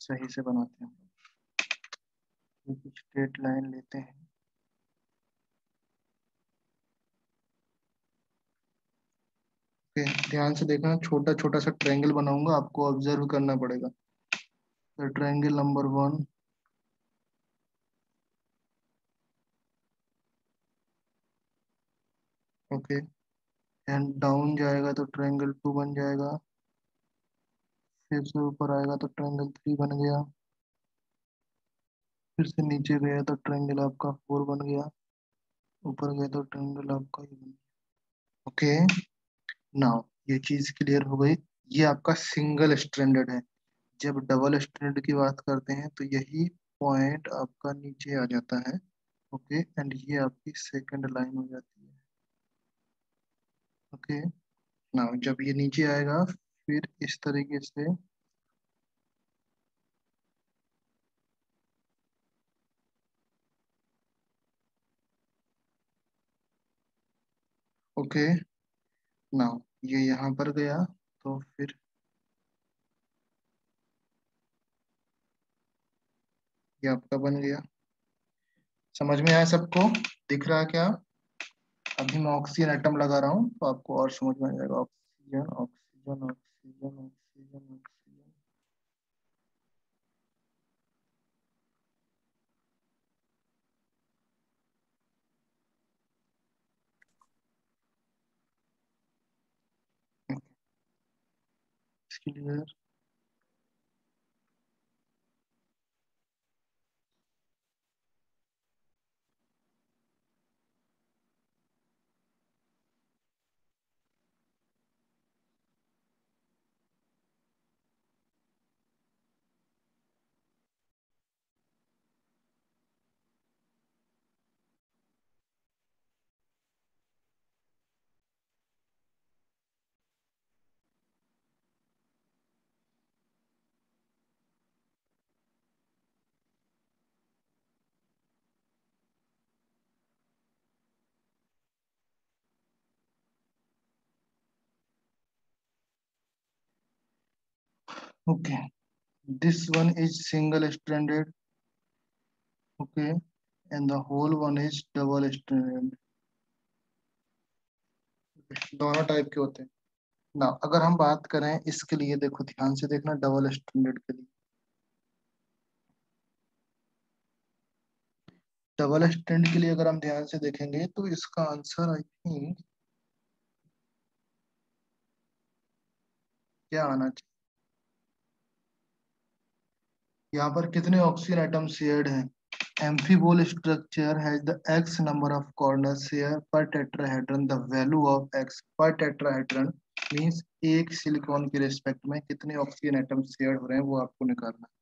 सही से बनाते हैं। एक स्ट्रेट लाइन लेते हैं, ओके, ध्यान से देखना, छोटा छोटा सा ट्रायंगल बनाऊंगा, आपको ऑब्जर्व करना पड़ेगा। तो triangle number 1, okay, and down जाएगा तो ट्रायंगल 2 बन जाएगा, फिर से ऊपर आएगा तो ट्रायंगल 3 बन गया, फिर से नीचे गया तो ट्रायंगल आपका 4 बन गया, ऊपर गया तो ट्रायंगल आपका ये बन गया। ओके, नाउ ये चीज क्लियर हो गई। ये आपका सिंगल स्ट्रैंडेड है। जब डबल स्टैंडर्ड की बात करते हैं तो यही पॉइंट आपका नीचे आ जाता है। ओके, एंड ये आपकी सेकंड लाइन हो जाती है। ओके, नाउ जब ये नीचे आएगा, फिर इस तरीके से, ओके, नाउ ये यहाँ पर गया तो फिर ये आपका बन गया। समझ में आया सबको? दिख रहा है क्या? अभी मैं ऑक्सीजन एटम लगा रहा हूँ तो आपको और समझ में आ जाएगा। Oxygen oxygen oxygen oxygen oxygen. Clear? Okay, this one is single stranded, okay, and the whole one is double stranded। दोनों टाइप के होते हैं ना। अगर हम बात करें इसके लिए, देखो ध्यान से देखना, डबल स्टैंडर्ड के लिए, डबल स्टैंड के लिए अगर हम ध्यान से देखेंगे तो इसका आंसर आई थिंक क्या आना चाहिए। यहाँ पर कितने ऑक्सीजन एटम शेयर्ड हैं? Amphibole structure has the x number of corners share per tetrahedron, the value of x per tetrahedron means एक सिलिकॉन के रिस्पेक्ट में कितने ऑक्सीजन एटम शेयर हो रहे हैं वो आपको निकालना है।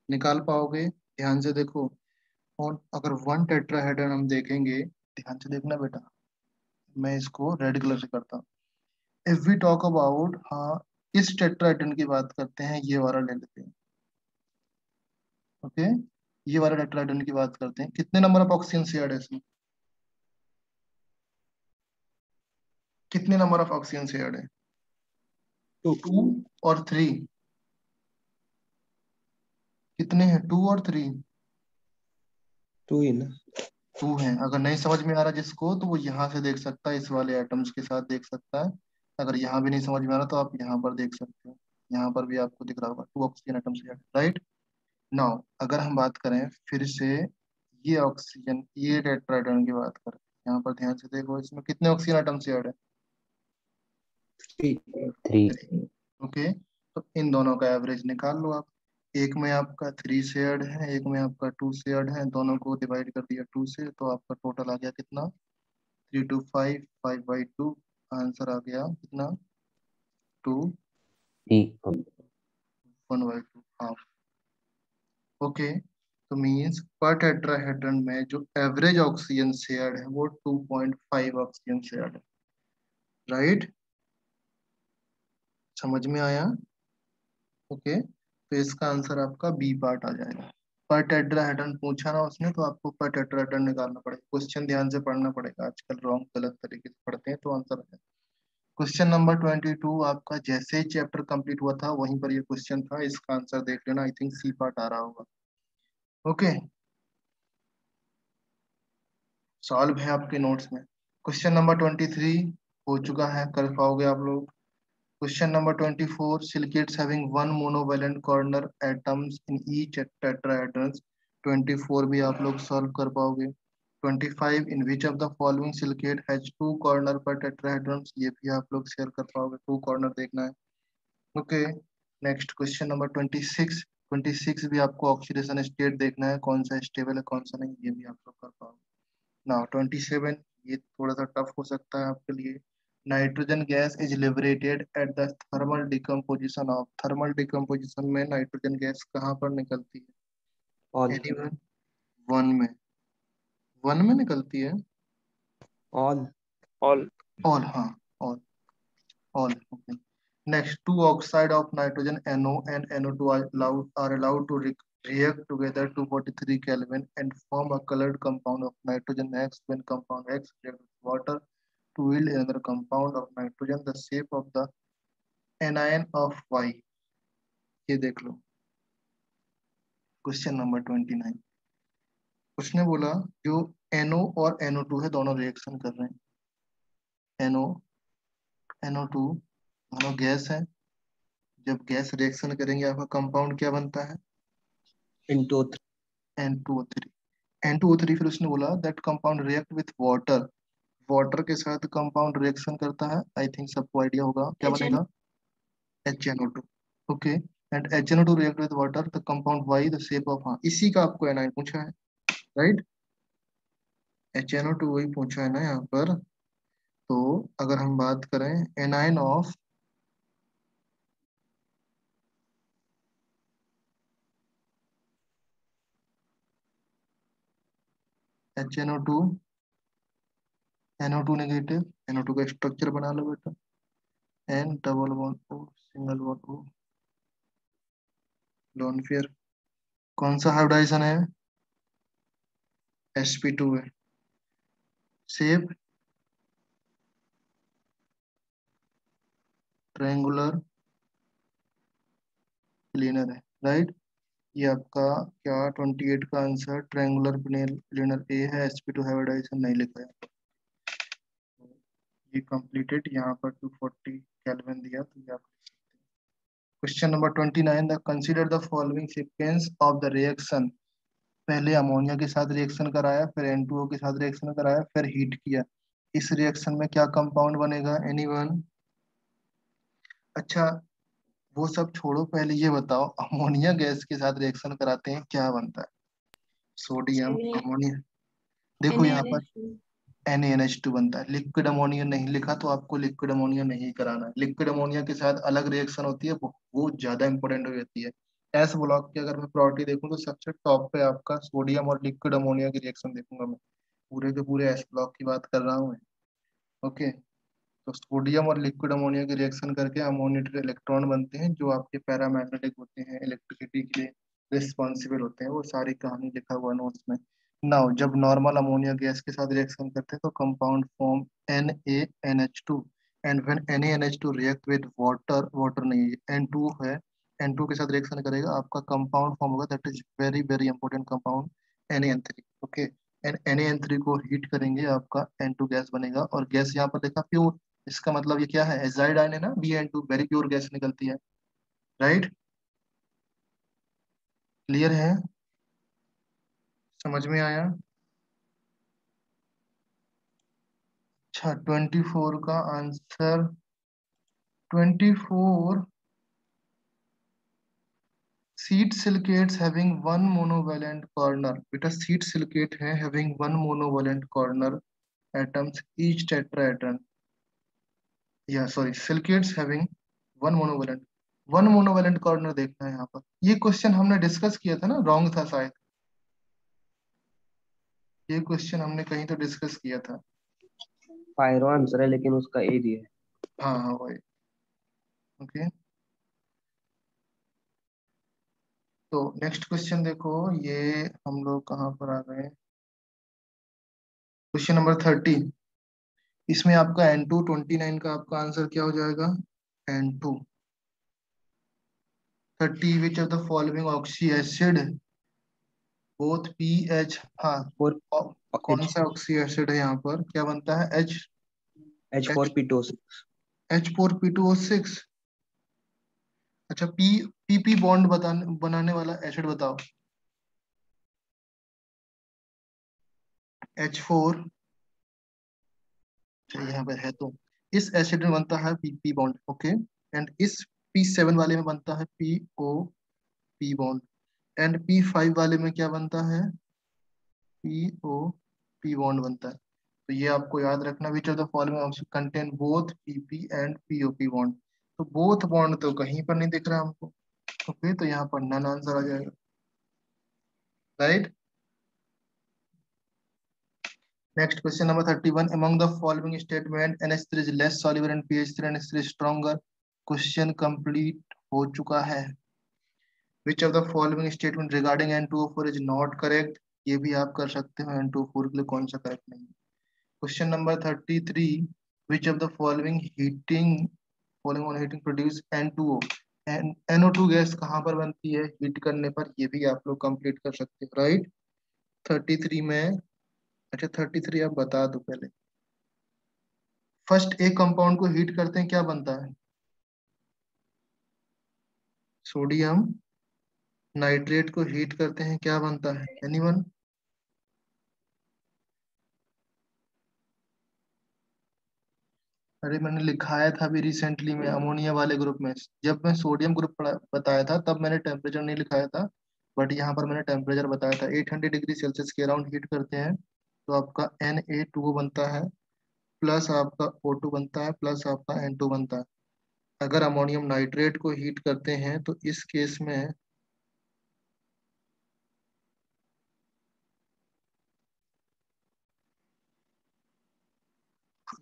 निकाल पाओगे? ध्यान से देखो। और अगर 1 टेट्राहेड्रन हम देखेंगे, ध्यान से देखना बेटा, मैं इसको रेड कलर से करता हूँ। इफ वी टॉक अबाउट, हाँ, इस टेट्राहेड्रन की बात करते हैं, ये वाला ले लेते हैं। ओके, ये वाले टेट्राहेड्रन की बात करते हैं, कितने नंबर ऑफ ऑक्सीजन शेयर्ड है इसमें? कितने नंबर ऑफ ऑक्सीजन शेयर्ड है? 2 2 और 3? कितने हैं, 2 और 3? 2 ही ना। 2 हैं। अगर नहीं समझ में आ रहा जिसको, तो वो यहाँ से देख सकता है, इस वाले एटम्स के साथ देख सकता है। अगर यहाँ भी नहीं समझ में आ रहा तो आप यहाँ पर देख सकते हो, यहाँ पर भी आपको दिख रहा होगा 2 ऑक्सीजन एटम्स, राइट। नाउ अगर हम बात करें फिर से, ये ऑक्सीजन, ये टेट्राहेड्रन की बात करें, यहाँ पर ध्यान से देखो, इसमें कितने ऑक्सीजन एटम्स ऐड है? 3। 3. 3। ओके, तो इन दोनों का एवरेज निकाल लो आप। एक में आपका 3 शेयर्ड है, एक में आपका 2 शेयर्ड है, दोनों को डिवाइड कर दिया 2 से, तो आपका टोटल आ गया कितना? 3 to 5, 5/2। आंसर आ गया कितना? 2, 3. 1/2, हाफ। ओके, तो मीन्स पर टेट्राहेड्रन में जो एवरेज ऑक्सीजन शेयर्ड है वो 2.5 ऑक्सीजन शेयर्ड है, राइट। समझ में आया? ओके, तो इसका आंसर आपका बी पार्ट आ जाएगा। पर टेट्राहेड्रन पूछा ना उसने, तो आपको पर टेट्राहेड्रन निकालना पड़ेगा, क्वेश्चन ध्यान से पढ़ना पड़ेगा, आजकल रॉन्ग गलत तरीके से पढ़ते हैं तो आंसर आ जाएगा। क्वेश्चन नंबर 22 आपका जैसे ही चैप्टर कंप्लीट हुआ था वहीं पर ये क्वेश्चन था, इसका आंसर देख लेना, आई थिंक सी पार्ट आ रहा होगा। ओके, सॉल्व है आपके नोट्स में। क्वेश्चन नंबर 23 हो चुका है, कर पाओगे आप लोग। Question number 24, silicates having one monovalent corner atoms in each tetrahedron. 24 भी आप लोग सॉल्व कर पाओगे। 25, in which of the following silicate has 2 corner per tetrahedron, ये भी आप लोग शेयर कर पाओगे, 2 कॉर्नर देखना है। Okay, next question number 26। 26 भी आपको ऑक्सीडेशन स्टेट देखना है, कौन सा स्टेबल है कौन सा नहीं, ये भी आप लोग कर पाओगे। नाउ 27, ये थोड़ा सा टफ हो सकता है आपके लिए। Nitrogen gas is liberated at the thermal decomposition of, thermal decomposition में नाइट्रोजन गैस कहाँ पर निकलती है? ऑल। एनीवन? वन में, वन में निकलती है। ऑल। ऑल। ऑल, हाँ, all, all. Okay, next two oxide of nitrogen NO and NO2 are allowed to react together to 43 Kelvin and form a colored compound of nitrogen X. When compound X reacts with water to yield another compound of nitrogen, the shape of the anion of Y। ये देख लो क्वेश्चन नंबर 29। उसने बोला जो NO और NO2 है दोनों रिएक्शन कर रहे हैं, NO NO2 दोनों गैस है। जब गैस रिएक्शन करेंगे आपका कंपाउंड क्या बनता है? Into N2O3। N2O3 फिर उसने बोला that compound react with water, water के साथ कंपाउंड रिएक्शन करता है, आई थिंक सबको आइडिया होगा क्या बनेगा? HNO2। Okay, and HNO2 react with water the compound Y the shape of, हाँ इसी का आपको एनाइन पूछा है, राइट। HNO2 वही पूछा है ना यहाँ पर। तो अगर हम बात करें A9 of HNO2, NO2 negative, NO2 का स्ट्रक्चर बना लो बेटा, N double bond O single bond O, lone pair. कौन सा हाइब्रिडाइजेशन है? sp2 है। शेप ट्रायंगुलर प्लेनर है, राइट। ये आपका क्या 28 का आंसर ट्रायंगुलर प्लेनर ए है, sp2 हाइब्रिडाइजेशन नहीं लिखा है। ये कंप्लीटेड, यहाँ पर 240 केल्विन दिया, तो ये आप लिख सकते हैं। Question number 29, the consider the following sequence of the reaction. पहले अमोनिया के साथ रिएक्शन कराया, फिर N2O के साथ रिएक्शन कराया, फिर हीट किया, इस रिएक्शन में क्या कंपाउंड बनेगा? एनीवन? अच्छा, वो सब छोड़ो, पहले ये बताओ अमोनिया गैस के साथ रिएक्शन कराते हैं क्या बनता है? सोडियम अमोनिया, देखो यहाँ पर NaNH2 बनता है। लिक्विड अमोनिया नहीं लिखा तो आपको लिक्विड अमोनिया नहीं कराना है, लिक्विड अमोनिया के साथ अलग रिएक्शन होती है, वो ज्यादा इंपॉर्टेंट हो जाती है। एस ब्लॉक की अगर मैं प्रॉपर्टी देखूं तो सबसे टॉप पे आपका सोडियम और लिक्विड अमोनिया की रिएक्शन देखूंगा मैं, पूरे के पूरे एस ब्लॉक की बात कर रहा हूँ मैं। ओके, तो सोडियम और लिक्विड अमोनिया की रिएक्शन करके अमोनिएटेड इलेक्ट्रॉन बनते हैं जो आपके पैरामैग्नेटिक होते हैं इलेक्ट्रिसिटी के लिए, रिस्पॉन्सिबल होते हैं, वो सारी कहानी लिखा हुआ नोट्स में। नाउ जब नॉर्मल अमोनिया गैस के साथ रिएक्शन करते हैं तो compound form NaNH2, and when NaNH2 react with water, water नहीं N2 है, N2 के साथ रिएक्शन करेगा, आपका कंपाउंड फॉर्म होगा, that is very very important compound, NaN3। Okay, and NaN3 को हीट करेंगे, आपका N2 गैस बनेगा, और गैस यहाँ पर देखा प्योर, इसका मतलब ये क्या है, एजाइड आयन है ना, BN2 वेरी प्योर गैस निकलती है, राइट? क्लियर है, समझ में आया? अच्छा, 24 का answer, 24 sheet silicates having one monovalent corner. बेटा सीड सिलिकेट है having one monovalent corner atoms each tetrahedron, या sorry silicates having one monovalent corner देखना है यहाँ पर। ये क्वेश्चन हमने डिस्कस किया था ना, रॉन्ग था शायद, ये क्वेश्चन हमने कहीं तो डिस्कस किया था। पायरो आंसर है लेकिन उसका ए दिया है। हाँ हाँ वही। ओके, तो नेक्स्ट क्वेश्चन देखो, ये हम लोग कहाँ पर आ गए, क्वेश्चन नंबर 30। इसमें आपका N2 29 का आपका आंसर क्या हो जाएगा, N2 30, which of the following oxy acid both pH, हाँ, और कौन सा ऑक्सी एसिड है यहाँ पर, क्या बनता है, H H4P2O6। H4P2O6। अच्छा, PP बॉन्ड बनाने वाला एसिड बताओ, H4, अच्छा यहाँ पे है, तो इस एसिड में बनता है PP बॉन्ड, ओके, एंड इस P7 वाले में बनता है POP बॉन्ड, एंड P5 वाले में क्या बनता है, POP बॉन्ड बनता है। तो ये आपको याद रखना, विच of the following contain both PP and POP bond. तो बोथ बॉन्ड तो कहीं पर नहीं दिख रहा हमको, ओके, तो यहाँ पर नन आंसर आ जाएगा, right? Next question number 31, among the following statement NH3 is less soluble and pH3 NH3 is stronger। Question complete हो चुका है। Which of the following statement regarding N2O4 is not correct? ये भी आप कर सकते हो, N2O4 के लिए कौन सा करेक्ट नहीं है। Question number 33, which of the following on heating produce N2O, NO2 gas कहाँ पर बनती है हीट करने पर, ये भी आप लोग कंप्लीट कर सकते हो, राइट? 33 में, अच्छा 33 आप बता दो पहले, फर्स्ट एक कंपाउंड को हीट करते हैं क्या बनता है, सोडियम नाइट्रेट को हीट करते हैं क्या बनता है, एनीवन? अरे मैंने लिखाया था अभी रिसेंटली में अमोनिया वाले ग्रुप में, जब मैं सोडियम ग्रुप बताया था तब मैंने टेम्परेचर नहीं लिखाया था, बट यहाँ पर मैंने टेम्परेचर बताया था, 800 डिग्री सेल्सियस के अराउंड हीट करते हैं तो आपका Na2O बनता है, प्लस आपका O2 बनता है, प्लस आपका N2 बनता है। अगर अमोनियम नाइट्रेट को हीट करते हैं तो इस केस में,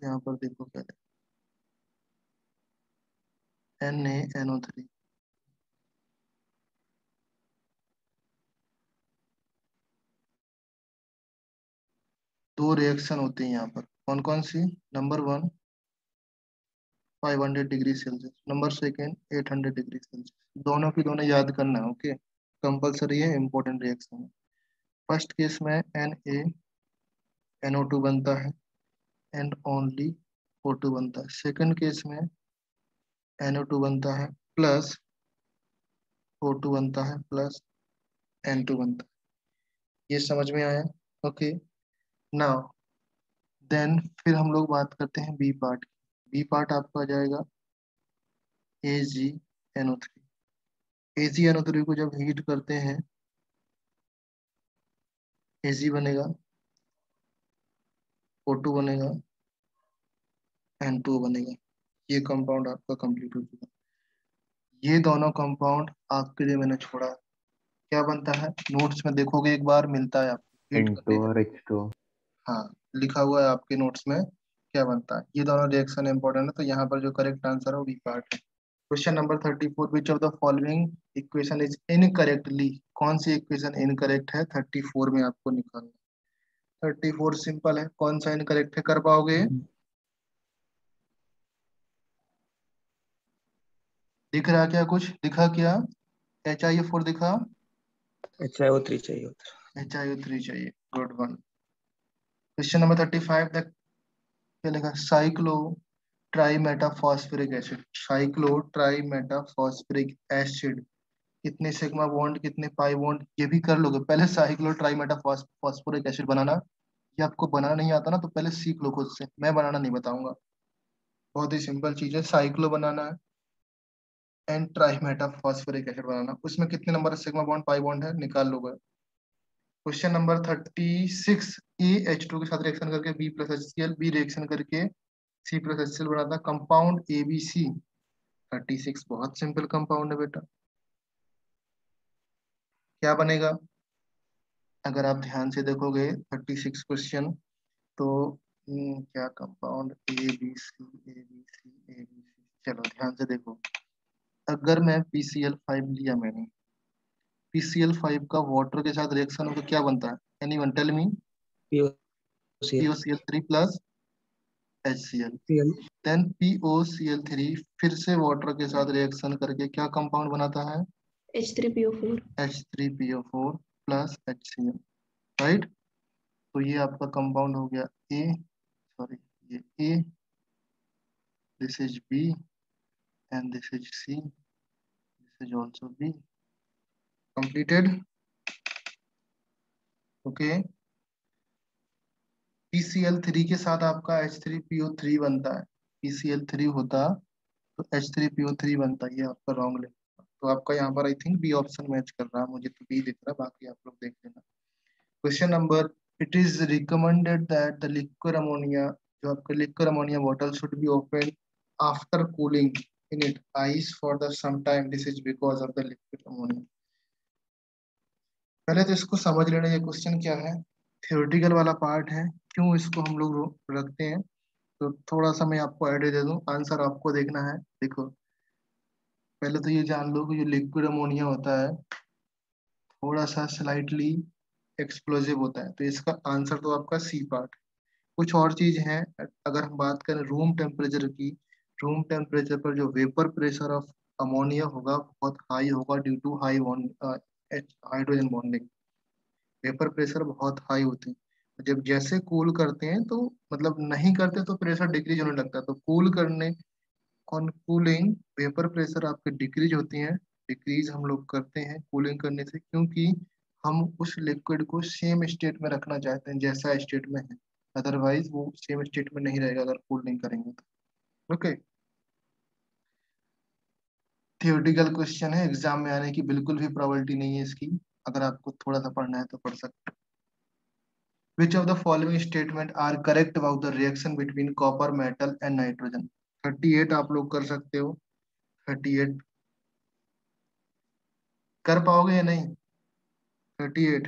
यहाँ पर देखो पहले NaNO3, दो रिएक्शन होती हैं यहाँ पर, कौन कौन सी, number 1 500 degree Celsius, number second 800 degree Celsius, दोनों की दोनों याद करना है, ओके, कंपलसरी है, इंपॉर्टेंट रिएक्शन है। फर्स्ट केस में NaNO2 बनता है एंड ओनली O2 बनता है, सेकंड केस में NO2 बनता है प्लस O2 बनता है प्लस N2 बनता है, ये समझ में आया, ओके। नाउ देन फिर हम लोग बात करते हैं बी पार्ट, बी पार्ट आपका आ जाएगा AgNO3, AgNO3 को जब हीट करते हैं Ag बनेगा, O2 बनेगा, N2 बनेगा, ये कंपाउंड आपका कंप्लीट हो चुका। ये दोनों कंपाउंड आपके लिए मैंने छोड़ा, क्या बनता है नोट्स में देखोगे एक बार मिलता है आपको, हीट करने N2 के, और H2। हाँ लिखा हुआ है आपके नोट्स में क्या बनता है, ये दोनों रिएक्शन इंपॉर्टेंट है, तो यहाँ पर जो करेक्ट आंसर है वो बी पार्ट है। Question number 34, which of the following equation is incorrectly, कौन सी इक्वेशन इनकरेक्ट है 34 में आपको निकालना। 34 सिंपल है, कौन सा इनकरेक्ट है कर पाओगे? दिख रहा क्या, कुछ दिखा क्या? HiO4 दिखा? HiO3 चाहिए होता HiO3 चाहिए, good one. Question number 35, the क्या लिखा, साइक्लो ट्राईमेटाफॉस्फेरिक एसिड, साइक्लो ट्राईमेटाफॉस्फेरिक एसिड कितने सिग्मा बॉन्ड कितने पाई बॉन्ड, ये भी कर लोगे। पहले साइक्लो ट्राईमेटाफॉस्फोरिक एसिड बनाना, ये आपको बनाना नहीं आता ना तो पहले सीख लो खुद से, मैं बनाना नहीं बताऊंगा। बहुत ही सिंपल चीज है, साइक्लो बनाना है एंड ट्राईमेटाफॉस्फोरिक एसिड बनाना, उसमें कितने number sigma bond pi bond है निकाल लोगे। क्वेश्चन नंबर 36, AH2 के साथ रिएक्शन करके B plus HCl, B reaction करके C प्लस HCl बनाता कंपाउंड ABC। 36 बहुत सिंपल कंपाउंड है बेटा, क्या बनेगा? अगर आप ध्यान से देखोगे 36 क्वेश्चन, तो क्या कंपाउंड ABC। चलो ध्यान से देखो, अगर मैं PCl5 लिया, मैंने PCl5 का वाटर के साथ रिएक्शन होकर क्या बनता है? Anyone tell me? है। POCl POCl3 plus HCl, then POCl3 फिर से वाटर के साथ रिएक्शन करके क्या कंपाउंड बनाता है? H3PO4. H3PO4 plus HCl, right. तो ये आपका कंपाउंड हो गया ए, सॉरी ये A, this is B and this is C, this is also B, completed. Okay, PCl3 के साथ आपका H3PO3 बनता है, PCl3 होता तो H3PO3 बनता, ये आपका रॉन्ग लिखा, तो आपका यहाँ पर I think B option match कर रहा है, मुझे तो बी दिख रहा है, बाकी आप लोग देख लेना। Question number, it is recommended that the liquid ammonia, जो आपका liquid ammonia bottle should be open after cooling in it ice for the some time, this is because of the liquid ammonia. पहले तो इसको समझ लेना, ये क्वेश्चन क्या है, थियोरेटिकल वाला पार्ट है, क्यों इसको हम लोग रखते हैं। तो थोड़ा सा मैं आपको आइडिया दे दूं, आंसर आपको देखना है। देखो पहले तो ये जान लो कि जो लिक्विड अमोनिया होता है थोड़ा सा स्लाइटली एक्सप्लोजिव होता है, तो इसका आंसर तो आपका सी पार्ट। कुछ और चीज है, अगर हम बात करें रूम टेम्परेचर की, रूम टेम्परेचर पर जो वेपर प्रेशर ऑफ अमोनिया होगा बहुत हाई होगा due to high hydrogen bonding, vapour pressure बहुत हाई होते हैं। जब जैसे कूल करते हैं तो मतलब नहीं करते तो प्रेशर डिक्रीज होने लगता है, तो कूल करने, ऑन कूलिंग वेपर प्रेशर आपके डिक्रीज होती हैं। डिक्रीज हम लोग करते हैं कूलिंग करने से, क्योंकि हम उस लिक्विड को सेम स्टेट में रखना चाहते हैं जैसा स्टेट में है, अदरवाइज वो सेम स्टेट में नहीं रहेगा अगर कूल नहीं करेंगे तो। ओके, थियोरेटिकल क्वेश्चन है, एग्जाम में आने की बिल्कुल भी प्रोबेबिलिटी नहीं है इसकी, अगर आपको थोड़ा सा पढ़ना है तो पढ़ सकते हैं। Which of the following statement are correct about the reaction between copper metal and nitrogen? 38 आप लोग कर सकते हो, 38 कर पाओगे या नहीं? 38,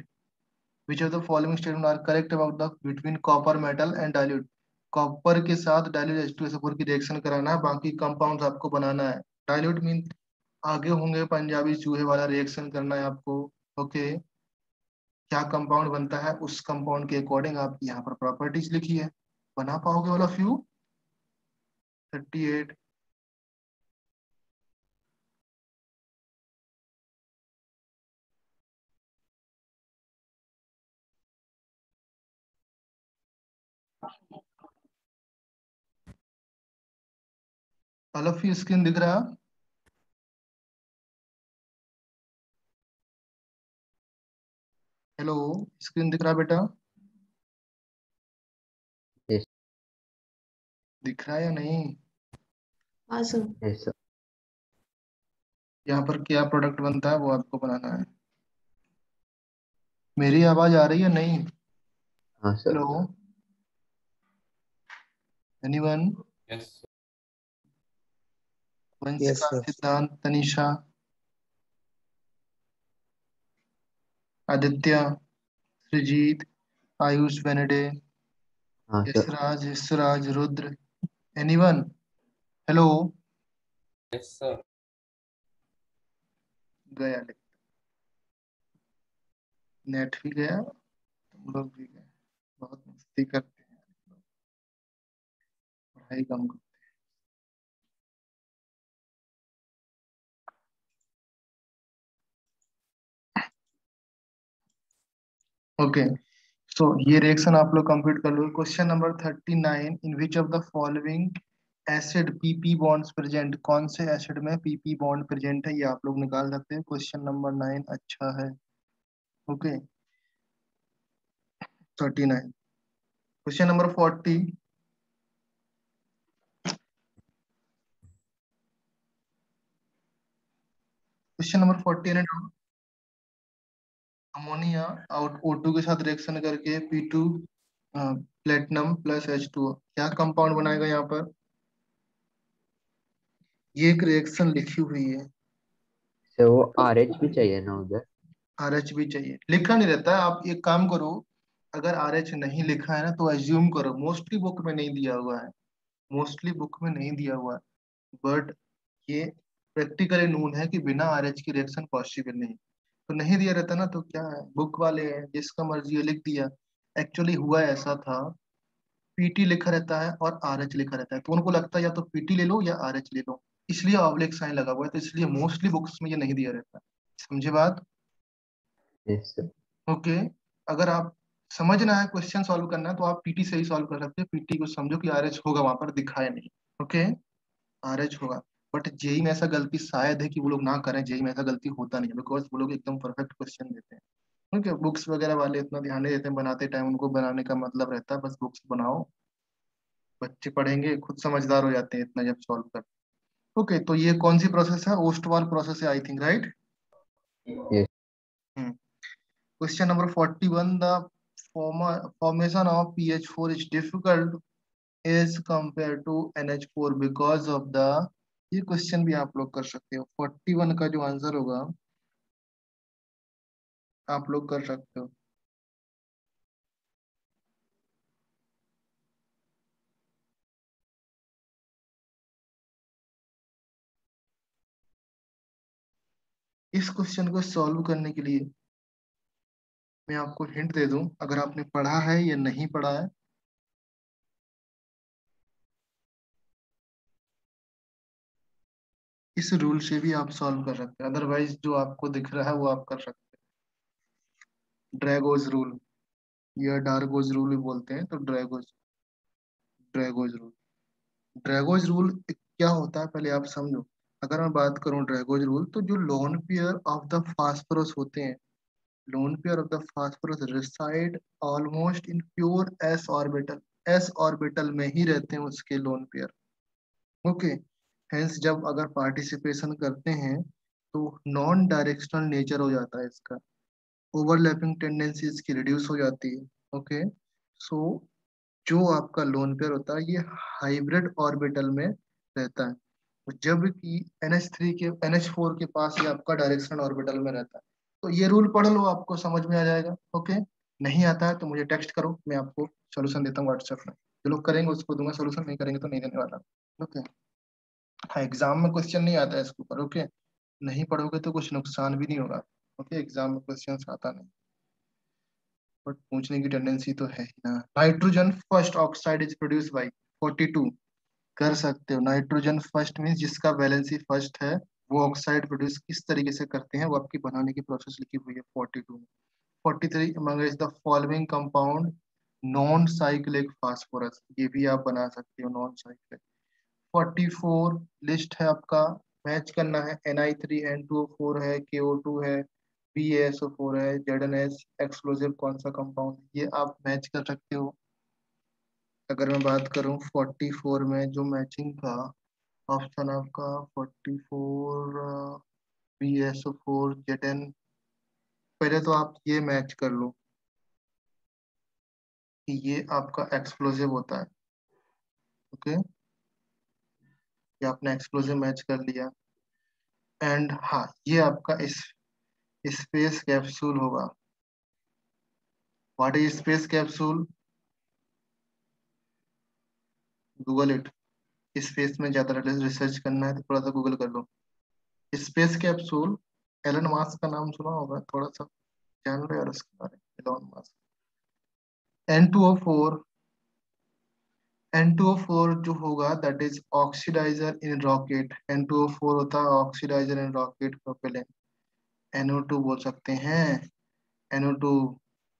which of the following statement are correct about the between copper metal and dilute? Copper के साथ डाइल्यूट H2SO4 की रिएक्शन कराना है, बाकी कंपाउंड्स आपको बनाना है। डाइल्यूट मीन आगे होंगे पंजाबी चूहे वाला रिएक्शन करना है आपको। ओके, क्या कंपाउंड बनता है उस कंपाउंड के अकॉर्डिंग आप यहाँ पर प्रॉपर्टीज लिखी है, बना पाओगे वाला few? 38, all of you screen दिख रहा? हेलो, स्क्रीन दिख रहा बेटा? Yes, दिख रहा है या नहीं? हाँ सर. yes, sir. यहाँ पर क्या प्रोडक्ट बनता है वो आपको बनाना है। मेरी आवाज आ रही है नहीं? हाँ sir. Hello, anyone? Yes Vanshika, sir. Siddhant, Tanisha, Aditya, Srijit, Ayush, बेनेडे, हाँ sir. Yashraj, Yashraj, Rudra, anyone? Hello, गया लिख, नेट भी गया, तुम लोग भी गए। बहुत मस्ती करते हैं, पढ़ाई कम करते हैं। ओके, सो ये रिएक्शन आप लोग कंप्लीट कर लो। Question number 39, in which of the following acid PP bonds present, कौन से एसिड में पीपी बॉन्ड प्रेजेंट है, ये आप लोग निकाल सकते हैं। क्वेश्चन नंबर 9 अच्छा है। Okay, 39। Question number 40, question number 40 है, अमोनिया और O2 के साथ रिएक्शन करके P2 प्लेटिनम प्लस H2O क्या कंपाउंड बनाएगा यहाँ पर। ये एक रिएक्शन लिखी हुई है, सर वो RH भी चाहिए ना उधर। RH भी चाहिए, लिखा नहीं रहता है। आप एक काम करो, अगर RH नहीं लिखा है ना तो एज्यूम करो, मोस्टली बुक में नहीं दिया हुआ है, मोस्टली बुक में नहीं दिया हुआ है, बट ये प्रैक्टिकली नून है कि बिना RH की रिएक्शन पॉसिबल नहीं। तो नहीं दिया रहता ना तो क्या है, बुक वाले हैं जिसका मर्जी है लिख दिया। एक्चुअली हुआ ऐसा था, पीटी लिखा रहता है और आरएच लिखा रहता है, तो उनको लगता है या तो पीटी ले लो या आरएच ले लो, इसलिए ऑब्लिक साइन लगा हुआ है, तो इसलिए मोस्टली बुक्स में ये नहीं दिया रहता है। समझे बात। Yes sir. ओके, अगर आप समझना है, क्वेश्चन सॉल्व करना है, तो आप पीटी से ही सॉल्व कर सकते हैं। पीटी को समझो कि आरएच होगा, वहां पर दिखाया नहीं। ओके, आरएच होगा। बट जेई में ऐसा गलती शायद है कि वो लोग ना करें, जेई में ऐसा गलती होता नहीं है, बिकॉज वो लोग एकदम परफेक्ट क्वेश्चन देते हैं। ठीक है, बुक्स वगैरह वाले इतना ध्यान नहीं देते हैं बनाते टाइम, उनको बनाने का मतलब रहता है बस बुक्स बनाओ, बच्चे पढ़ेंगे खुद समझदार हो जाते हैं इतना जब सॉल्व करते हैं। ओके, तो ये कौन सी प्रोसेस है, ओस्टवाल प्रोसेस है I think, right. Yes. Question number 41, the formation of PH4 is difficult as compare to NH4 because of the, ये क्वेश्चन भी आप लोग कर सकते हो। 41 का जो आंसर होगा आप लोग कर सकते हो। इस क्वेश्चन को सॉल्व करने के लिए मैं आपको हिंट दे दूं, अगर आपने पढ़ा है या नहीं पढ़ा है, इस रूल से भी आप सॉल्व कर सकते हैं, अदरवाइज जो आपको दिख रहा है वो आप कर सकते हैं। ड्रैगोज रूल या डार्गोज रूल भी बोलते हैं, तो ड्रैगोज, ड्रैगोज रूल, ड्रैगोज रूल क्या होता है पहले आप समझो। अगर मैं बात करूं ड्रैगोज रूल, तो जो lone pair of the phosphorus होते हैं, lone pair of the phosphorus reside almost in pure s orbital, s orbital में ही रहते हैं उसके लोन पेयर। ओके, हेंस जब अगर पार्टिसिपेशन करते हैं तो नॉन डायरेक्शनल नेचर हो जाता है इसका, ओवरलैपिंग टेंडेंसी इसकी रिड्यूस हो जाती है। ओके, सो जो आपका लोन पेयर होता है ये हाइब्रिड ऑर्बिटल में रहता है, जबकि NH3 के NH4 के पास ये आपका डायरेक्शनल ऑर्बिटल में रहता है। तो ये रूल पढ़ लो, आपको समझ में आ जाएगा। ओके, नहीं आता है तो मुझे टेक्स्ट करो, मैं आपको सोल्यूशन देता हूँ व्हाट्सएप में, जो लोग करेंगे उसको दूंगा सोल्यूशन, नहीं करेंगे तो नहीं देने वाला। ओके, हाँ एग्जाम में क्वेश्चन नहीं आता है इसके ऊपर। ओके, नहीं पढ़ोगे तो कुछ नुकसान भी नहीं होगा। ओके, एग्जाम में क्वेश्चन आता नहीं, बट पूछने की टेंडेंसी तो है ही ना। Nitrogen first oxide is produce by 42, कर सकते हो। नाइट्रोजन फर्स्ट मीन्स जिसका वैलेंसी फर्स्ट है, वो ऑक्साइड प्रोड्यूस किस तरीके से करते हैं वो आपकी बनाने की प्रोसेस लिखी हुई है 42 में। 43, among is the following compound non cyclic phosphorus, ये भी आप बना सकते हो नॉन साइक्लिक। 44 लिस्ट है आपका, मैच करना है, Ni3N2O4 है, KO2 है, BaSO4 है, ZnS एक्सप्लोसिव कौन सा कंपाउंड, ये आप मैच कर सकते हो। अगर मैं बात करूं 44 में जो मैचिंग का ऑप्शन आपका 44 BaSO4 Zn, पहले तो आप ये मैच कर लो कि ये आपका एक्सप्लोसिव होता है। ओके, ये आपने एक्सप्लोसिव मैच कर लिया। एंड हाँ, ये आपका इस स्पेस कैप्सूल होगा। What is space capsule, Google it. Space में ज्यादा रिसर्च करना है तो थोड़ा सा गूगल कर लो। स्पेस कैप्सूल एलन मास्क का नाम सुना होगा, थोड़ा सा जान लो यार उसके बारे में, एलन मास्क। N2O4, N2O4 जो होगा that is oxidiser in rocket. N2O4 होता है oxidiser in rocket propellant. NO2 बोल सकते हैं। NO2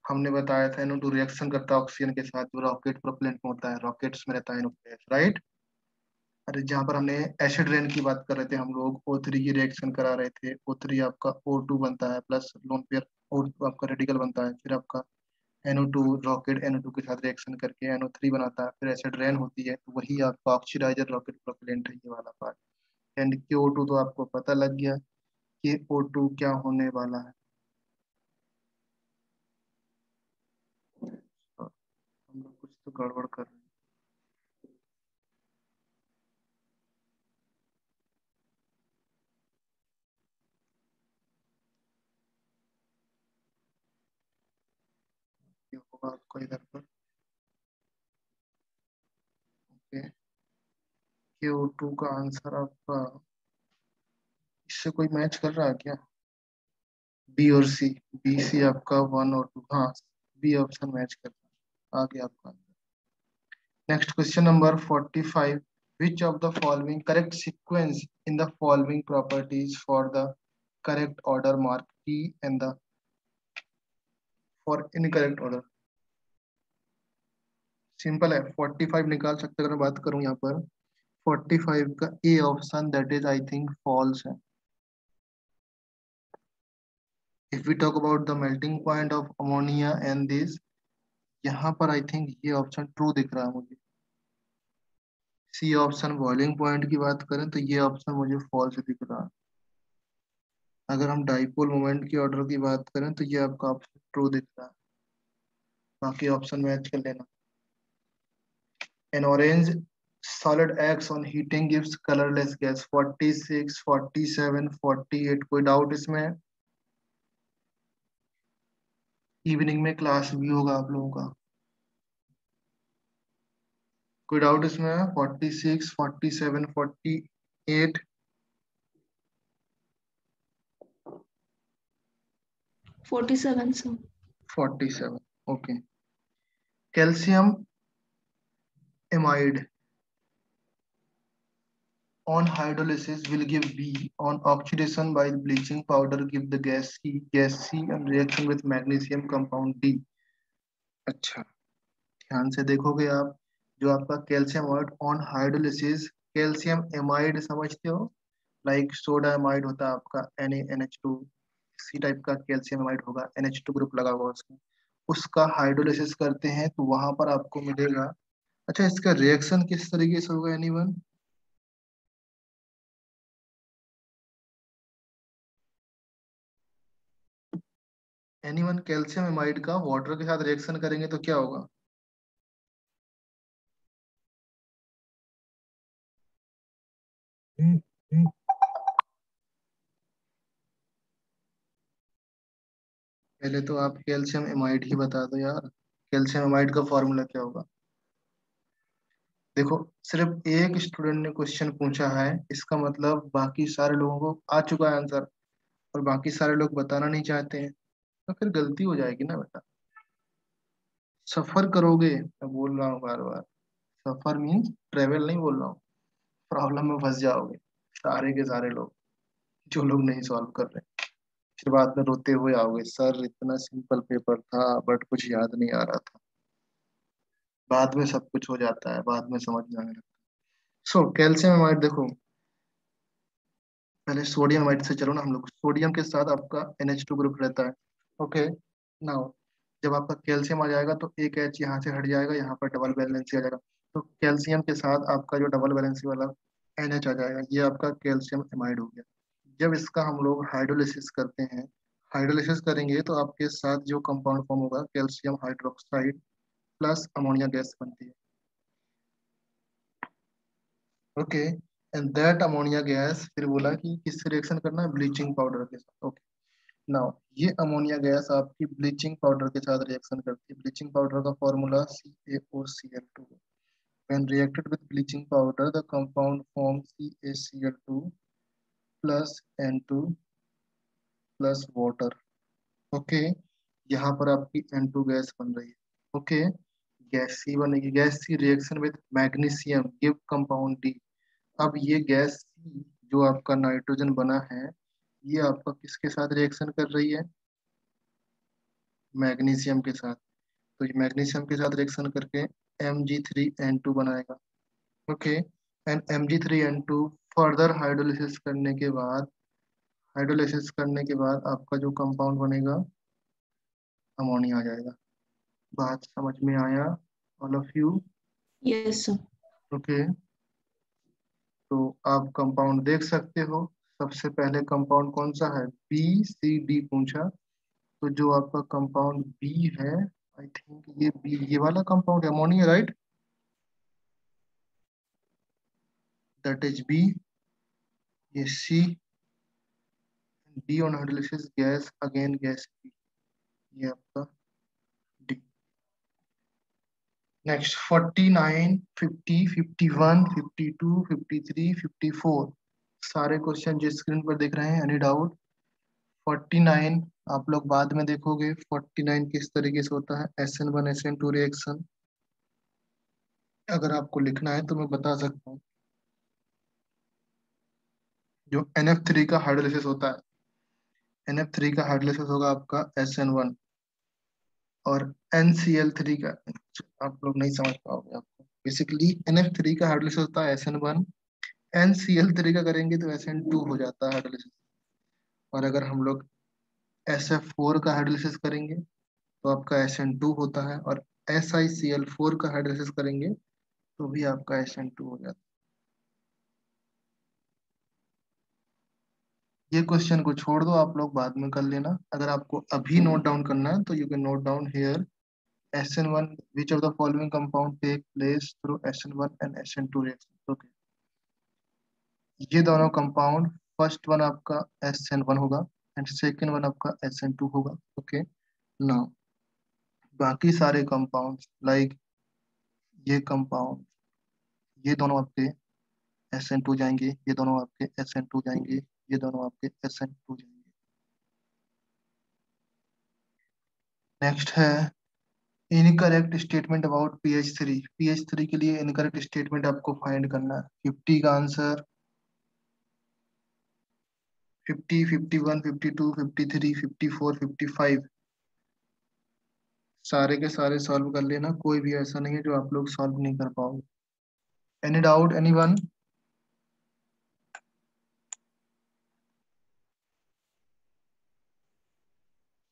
हमने बताया था, NO2 रिएक्शन करता है ऑक्सीजन के साथ जो रॉकेट प्रोपेलेंट में होता है, रॉकेट्स में रहता है NO2 राइट। अरे जहाँ पर हमने एसिड रेन की बात कर रहे थे हम लोग, O3 की रिएक्शन करा रहे थे, O3 आपका O2 बनता है प्लस लोन पेयर O2 आपका रेडिकल बनता है, फिर आपका NO2 रॉकेट NO2 के साथ रिएक्शन करके NO3 बनाता है, फिर एसिड रेन होती है, तो वही आपका ऑक्सीडाइजर रॉकेट प्रोपेलेंट है ये वाला पार्ट। एंड CO2 तो आपको पता लग गया कि O2 क्या होने वाला है। तो हम लोग कुछ तो गड़बड़ कर रहे हैं। ये होगा आपको इधर पर, ओके। CO2 का आंसर आपका इससे कोई मैच कर रहा है क्या? बी और सी, बी सी आपका 1 और 2, हाँ बी ऑप्शन मैच कर रहा है, आ गया आपका। Next question number 45, which of the following correct sequence in the following properties for the correct order mark P and the for incorrect order? Simple है, 45 निकाल सकते हैं। अगर मैं बात करूं यहाँ पर 45 का A option that is I think false है। If we talk about the melting point of ammonia and this, यहाँ पर आई थिंक ये ऑप्शन ट्रू दिख रहा है मुझे। सी ऑप्शन बॉइलिंग पॉइंट की बात करें तो ये ऑप्शन मुझे फॉल्स दिख रहा है। अगर हम डाइपोल मोमेंट की ऑर्डर की बात करें तो ये आपका ऑप्शन ट्रू दिख रहा है, बाकी ऑप्शन मैच कर लेना। An orange solid acts on heating gives colorless gas। 46, 47, 48, कोई डाउट इसमें? इवनिंग में क्लास भी होगा आप लोगों का, कोई डाउट इसमें? 46, 47, 48, 47 sir। 47, okay. Calcium amide on hydrolysis will give B, on oxidation by bleaching powder give the gas C and reaction with magnesium compound D। अच्छा, ध्यान से देखोगे आप, जो आपका calcium amide on hydrolysis, calcium amide समझते हो, लाइक सोडा एमाइड होता है आपका NaNH2, इसी टाइप का कैल्शियम एमाइड होगा, NH2 ग्रुप लगा हुआ उसमें, उसका हाइड्रोलिसिस करते हैं तो वहां पर आपको मिलेगा। अच्छा, इसका रिएक्शन किस तरीके से होगा एनीवन? एनीवन कैल्शियम एमाइड का वाटर के साथ रिएक्शन करेंगे तो क्या होगा? पहले तो आप कैल्शियम एमाइड ही बता दो यार, कैल्शियम एमाइड का फॉर्मूला क्या होगा? देखो, सिर्फ एक स्टूडेंट ने क्वेश्चन पूछा है, इसका मतलब बाकी सारे लोगों को आ चुका है आंसर, और बाकी सारे लोग बताना नहीं चाहते हैं, तो फिर गलती हो जाएगी ना बेटा। सफर करोगे, मैं बोल रहा हूँ बार बार, सफर मीन्स ट्रेवल नहीं बोल रहा हूँ, प्रॉब्लम में फंस जाओगे सारे के सारे लोग जो लोग नहीं सॉल्व कर रहे, फिर बाद में रोते हुए आओगे, सर इतना सिंपल पेपर था बट कुछ याद नहीं आ रहा था। बाद में सब कुछ हो जाता है, बाद में समझ में आने लगता है। सो कैल्शियम एमाइड देखो, पहले सोडियम एमाइड से चलो ना हम लोग, सोडियम के साथ आपका NH2 ग्रुप रहता है, ओके। नाउ जब आपका कैल्शियम आ जाएगा तो एक H यहाँ से हट जाएगा, यहाँ पर डबल वैलेंसी आ जाएगा, तो कैल्शियम के साथ आपका जो डबल वैलेंसी वाला NH आ जाएगा, ये आपका कैल्शियम एमाइड हो गया। जब इसका हम लोग हाइड्रोलिसिस करते हैं, हाइड्रोलिसिस करेंगे तो आपके साथ जो कंपाउंड फॉर्म होगा calcium hydroxide plus ammonia gas बनती है, okay. And that ammonia gas फिर बोला कि किससे रिएक्शन करना है, ब्लीचिंग पाउडर के साथ, ओके। नाउ ये अमोनिया गैस आपकी ब्लीचिंग पाउडर के साथ रिएक्शन करती है, ब्लीचिंग पाउडर का formula CaOCl2। when reacted with bleaching powder the compound forms CaCl2 plus N2 plus water. Okay, यहाँ पर आपकी N2 गैस बन रही है। ओके, गैस सी बनेगी, gas C reaction with magnesium give compound D. अब ये गैस सी जो आपका नाइट्रोजन बना है, ये आपका किसके साथ रिएक्शन कर रही है? मैग्नीशियम के साथ। तो ये मैग्नीशियम के साथ रिएक्शन करके Mg3N2 बनाएगा। Okay, and Mg3N2 further hydrolysis करने के बाद आपका जो कंपाउंड बनेगा अमोनिया आ जाएगा। बात समझ में आया all of you? Yes, sir. Okay, तो आप कंपाउंड देख सकते हो। सबसे पहले कंपाउंड कौन सा है? BCD पूछा, तो जो आपका कंपाउंड बी है, आई थिंक ये बी, ये वाला compound ammonia, right? That is B. ये C, D on hydrolysis gas, again gas B, ये आपका डी। नेक्स्ट 49, 50, 51, 52, 53, 54 सारे क्वेश्चन जो स्क्रीन पर दिख रहे हैं। Any doubt? 49 आप लोग बाद में देखोगे। 49 किस तरीके से होता है? SN1 SN2 reaction. अगर आपको लिखना है तो मैं बता सकता हूँ। जो NF3 का हाइड्रोलिसिस होता है, NF3 का हाइड्रोलिसिस होगा आपका SN1, और NCl3 का आप लोग नहीं समझ पाओगे। आपको बेसिकली NF3 का हाइड्रोलिसिस होता है SN1, NCl3 का करेंगे तो SN2 हो जाता है हाइड्रोलिसिस। और अगर हम लोग SF4 का हाइड्रोलिसिस करेंगे तो आपका SN2 होता है, और SiCl4 का हाइड्रोलिसिस करेंगे तो भी आपका SN2 हो जाता है। ये क्वेश्चन को छोड़ दो, आप लोग बाद में कर लेना। अगर आपको अभी नोट डाउन करना है तो you can note down here SN1, which of the following compound take place through SN1 and SN2 reaction? Okay, ये दोनों कंपाउंड, फर्स्ट वन आपका SN1 होगा एंड सेकेंड वन आपका SN2 होगा। ओके, नाउ बाकी सारे कंपाउंड लाइक ये कंपाउंड, ये दोनों आपके SN2 जाएंगे, ये दोनों आपके SN2 जाएंगे, ये दोनों आपके SN2 जाएंगे। नेक्स्ट है incorrect statement about pH3। pH3 के लिए इनकरेक्ट स्टेटमेंट आपको फाइंड करना है। 50 का आंसर, 50, 51, 52, 53, 54, 55 सारे के सारे सॉल्व कर लेना। कोई भी ऐसा नहीं है जो आप लोग सॉल्व नहीं कर पाओगे। Any doubt anyone?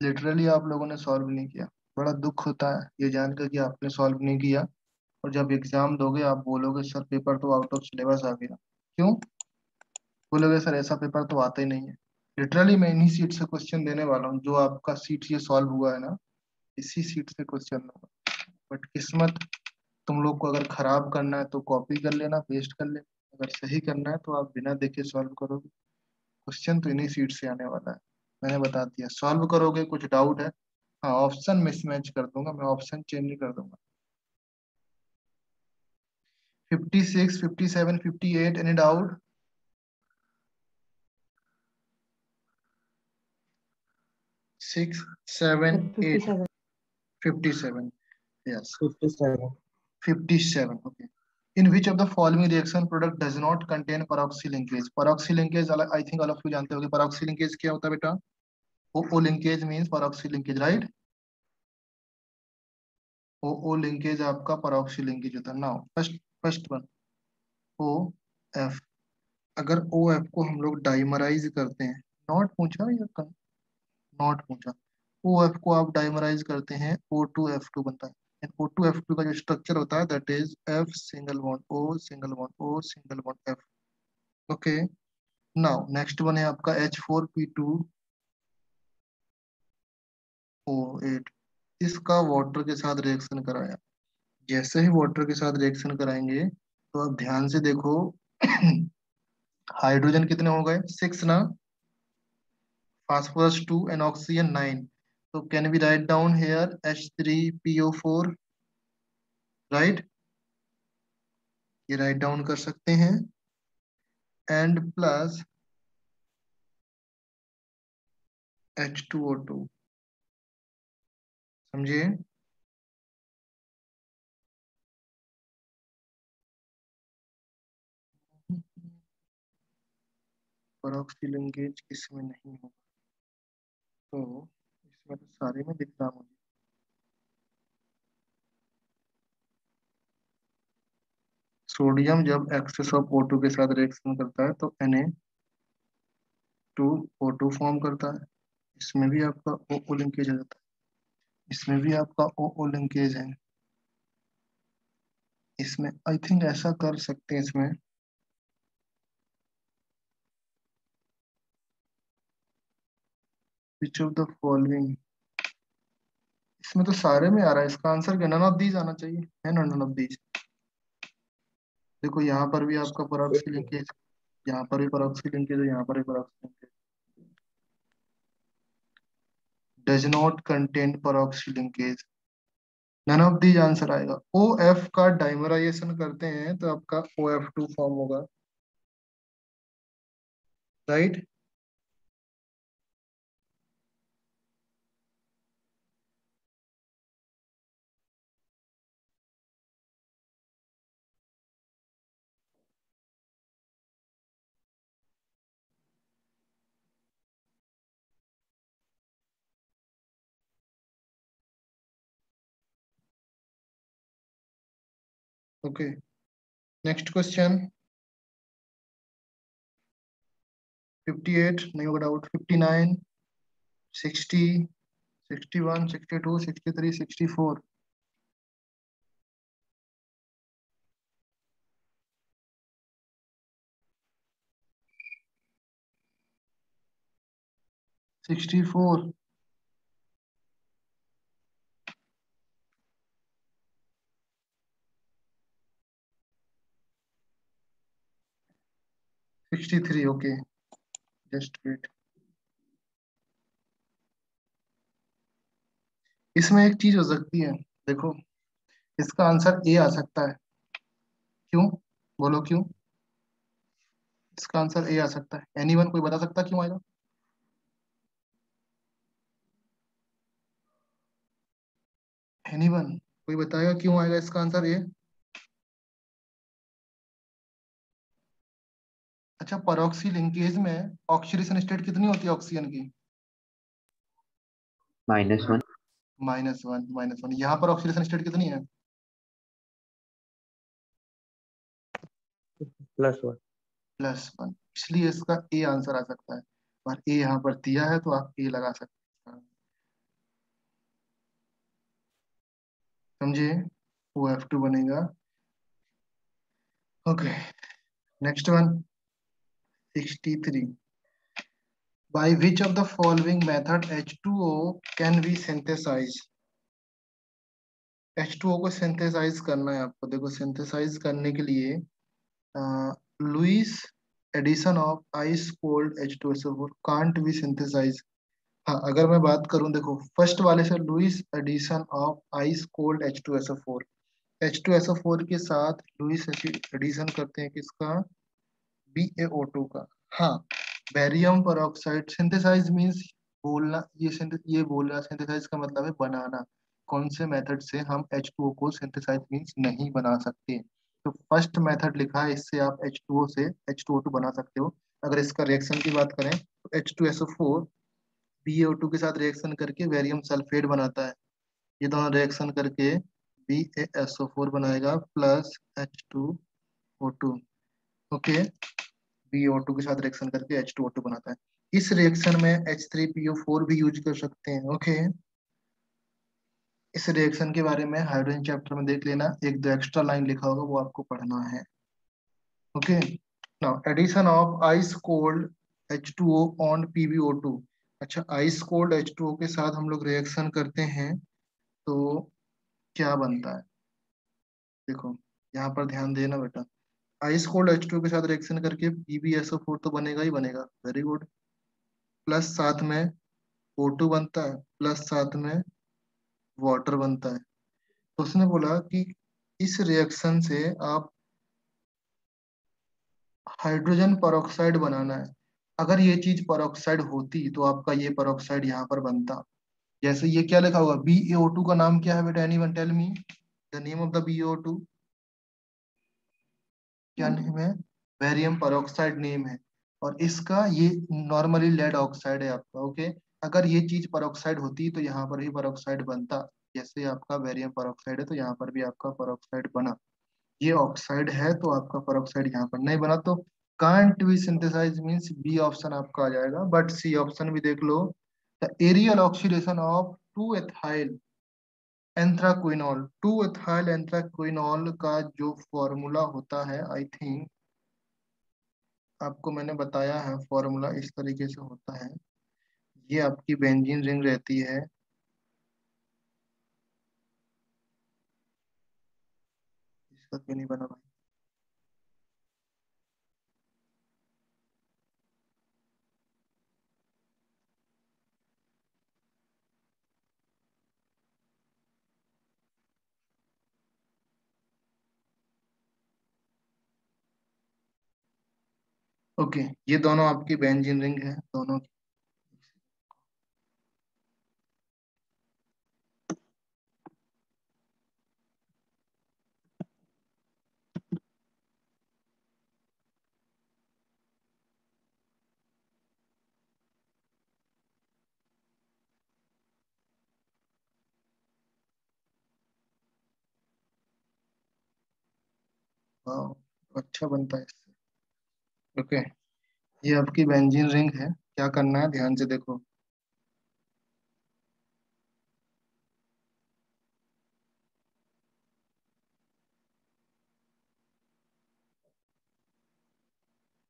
लिटरली आप लोगों ने सॉल्व नहीं किया। बड़ा दुख होता है ये जानकर कि आपने सॉल्व नहीं किया, और जब एग्जाम दोगे आप बोलोगे सर पेपर तो आउट ऑफ सिलेबस आ गया। क्यों बोलोगे? सर ऐसा पेपर तो आता ही नहीं है। लिटरली मैं इन्हीं सीट से क्वेश्चन देने वाला हूँ। जो आपका सीट ये सॉल्व हुआ है ना, इसी सीट से क्वेश्चन होगा। बट किस्मत, तुम लोग को अगर खराब करना है तो कॉपी कर लेना, पेस्ट कर लेना। अगर सही करना है तो आप बिना देखे सॉल्व करोगे। क्वेश्चन तो इन्हीं सीट से आने वाला है, मैंने बता दिया। सॉल्व करोगे, कुछ डाउट है? हाँ, ऑप्शन मिसमैच कर दूंगा मैं, ऑप्शन चेंज नहीं कर दूंगा। 56, 57, 58 any doubt? 6, 7, 8, 57. 57, yes, 57. 57, okay. In which of the following reaction product does not contain peroxy linkage? Peroxy linkage, I think all of you जानते होंगे peroxy linkage क्या होता है बेटा? O linkage means peroxy linkage, right? O linkage आपका peroxy linkage होता है। Now first one OF। अगर OF को हम लोग डाइमराइज करते हैं, नॉट पूछा या नॉट पूछा, OF को आप डाइमराइज करते हैं O2F2 बनता है। O2F2 का जो स्ट्रक्चर होता है that is F single bond O single bond O single bond F। Okay, now next one है आपका H4P2O8। इसका वाटर के साथ रिएक्शन कराया। जैसे ही वाटर के साथ रिएक्शन कराएंगे तो आप ध्यान से देखो हाइड्रोजन कितने हो गए? 6 ना, phosphorus 2 and oxygen 9। So can we write down here H3PO4, right? ये राइट डाउन कर सकते हैं। एंड प्लस H2O2, समझिए। परऑक्सी लिंकेज इसमें नहीं होगा, तो इसमें तो सारे में दिख रहा मुझे। सोडियम जब एक्सेस ऑफ O2 के साथ रिएक्शन करता है तो Na2O2 फॉर्म करता है। इसमें भी आपका O लिंकेज आ जाता है, इसमें भी आपका O लिंकेज है। इसमें आई थिंक ऐसा कर सकते हैं, इसमें विच ऑफ द फॉलोइंग, इसमें तो सारे में आ रहा है, इसका आंसर क्या, नन ऑफ दीज आना चाहिए, है ना, नन ऑफ दीज। देखो यहाँ पर भी आपका परऑक्सी लिंकेज, यहाँ पर भी परऑक्सी लिंकेज है, यहाँ पर भी peroxy linkage, does not contain peroxy linkage, none of these answer आएगा। OF का डाइमराइजेशन करते हैं तो आपका OF2 फॉर्म होगा, राइट। ओके, नेक्स्ट क्वेश्चन 58 नहीं होगा डाउट, 59, 60, 61, 62, 63, 64, 64, 63, ओके, जस्ट वेट। इसमें एक चीज हो सकती है, देखो इसका आंसर ए आ सकता है, क्यों, बोलो क्यों, इसका आंसर ए आ सकता है, एनीवन कोई बता सकता है क्यों आएगा, एनीवन कोई बताएगा क्यों आएगा इसका आंसर ए। अच्छा, परऑक्सी लिंकेज में ऑक्सीडेशन स्टेट कितनी होती है ऑक्सीजन की, -1। -1, -1। यहाँ पर ऑक्सीडेशन स्टेट कितनी है, +1। +1, इसलिए इसका ए आंसर आ सकता है, और ए यहाँ पर दिया है तो आप ए लगा सकते हैं, समझिए, OF2 बनेगा। Okay, next one 63, by which of the following method H2O can be synthesized, H2O को सिंथेसाइज करना है आपको, देखो सिंथेसाइज करने के लिए Lewis addition of ice cold H2SO4 can't be synthesise. हाँ, अगर मैं बात करूं, देखो फर्स्ट वाले से, Lewis addition of ice cold H2SO4, H2SO4 के साथ लुईस एडिशन करते हैं किसका, BaO2 का। हाँ, बेरियम परऑक्साइड सिंथेसाइज मींस बोलना, ये बोलना, सिंथेसाइज का मतलब है बनाना, कौन से मेथड से हम H2O को सिंथेसाइज मींस नहीं बना सकते, तो फर्स्ट मेथड लिखा है, इससे आप H2O से H2O2 बना सकते हो। अगर इसका रिएक्शन की बात करें तो H2SO4 BaO2 के साथ रिएक्शन करके बेरियम सल्फेट बनाता है, ये दोनों रिएक्शन करके BaSO4 बनाएगा प्लस H2O2, ओके, BaO2 के साथ रिएक्शन करके H2O2 बनाता है। इस रिएक्शन में H3PO4 भी यूज कर सकते हैं, ओके। इस रिएक्शन के बारे में हाइड्रोजन चैप्टर में देख लेना, एक दो एक्स्ट्रा लाइन लिखा होगा वो आपको पढ़ना है, okay. Now addition of ice cold H2O on PbO2, अच्छा आइस कोल्ड H2O के साथ हम लोग रिएक्शन करते हैं तो क्या बनता है, देखो यहाँ पर ध्यान देना बेटा, आइस कोल्ड H2O के साथ रिएक्शन करके PbSO4 तो बनेगा ही बनेगा, वेरी गुड, प्लस साथ में O2 बनता है, प्लस साथ में वाटर बनता है। तो उसने बोला कि इस रिएक्शन से आप हाइड्रोजन परऑक्साइड बनाना है, अगर ये चीज परऑक्साइड होती तो आपका ये परऑक्साइड यहाँ पर बनता। जैसे ये क्या लिखा हुआ, BaO2 का नाम क्या है बेटा, anyone tell me the name of the BaO2, क्या नेम है, बेरियम परऑक्साइड नेम है। और इसका ये नॉर्मली लेड ऑक्साइड है आपका, ओके। अगर ये चीज परऑक्साइड होती तो यहाँ पर भी परऑक्साइड बनता। जैसे आपका बेरियम परऑक्साइड है तो यहाँ पर भी आपका परऑक्साइड बना। ये ऑक्साइड है तो आपका परऑक्साइड यहाँ पर नहीं बना, तो can't be synthesize means B option आपका आ जाएगा। बट सी ऑप्शन भी देख लो, the aerial oxidation of 2 ethyl anthraquinol, 2 ethyl anthraquinol का जो फॉर्मूला होता है, आई थिंक आपको मैंने बताया है, फॉर्मूला इस तरीके से होता है। ये आपकी बेंजीन रिंग रहती है, इसका क्यों नहीं बना भाई, ओके। ये दोनों आपकी बेंजीन रिंग है दोनों की। वाह, अच्छा बनता है इससे, ओके। ये आपकी बेंजीन रिंग है, क्या करना है ध्यान से देखो।